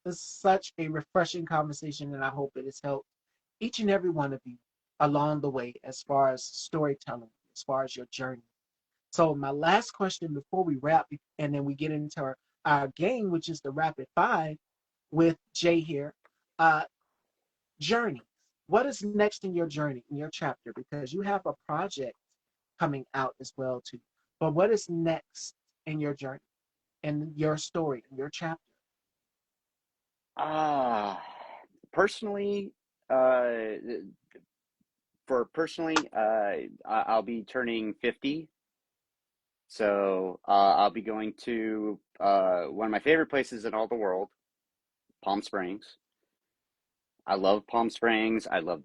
It's such a refreshing conversation, and I hope it has helped each and every one of you along the way as far as storytelling, as far as your journey. So, my last question before we wrap, and then we get into our game, which is the rapid five with Jay here. Uh, Journey. What is next in your journey, in your chapter? Because you have a project coming out as well too. But what is next in your journey? in your story, in your chapter? Ah, personally, uh, I'll be turning 50. So I'll be going to one of my favorite places in all the world, Palm Springs. I love Palm Springs. I love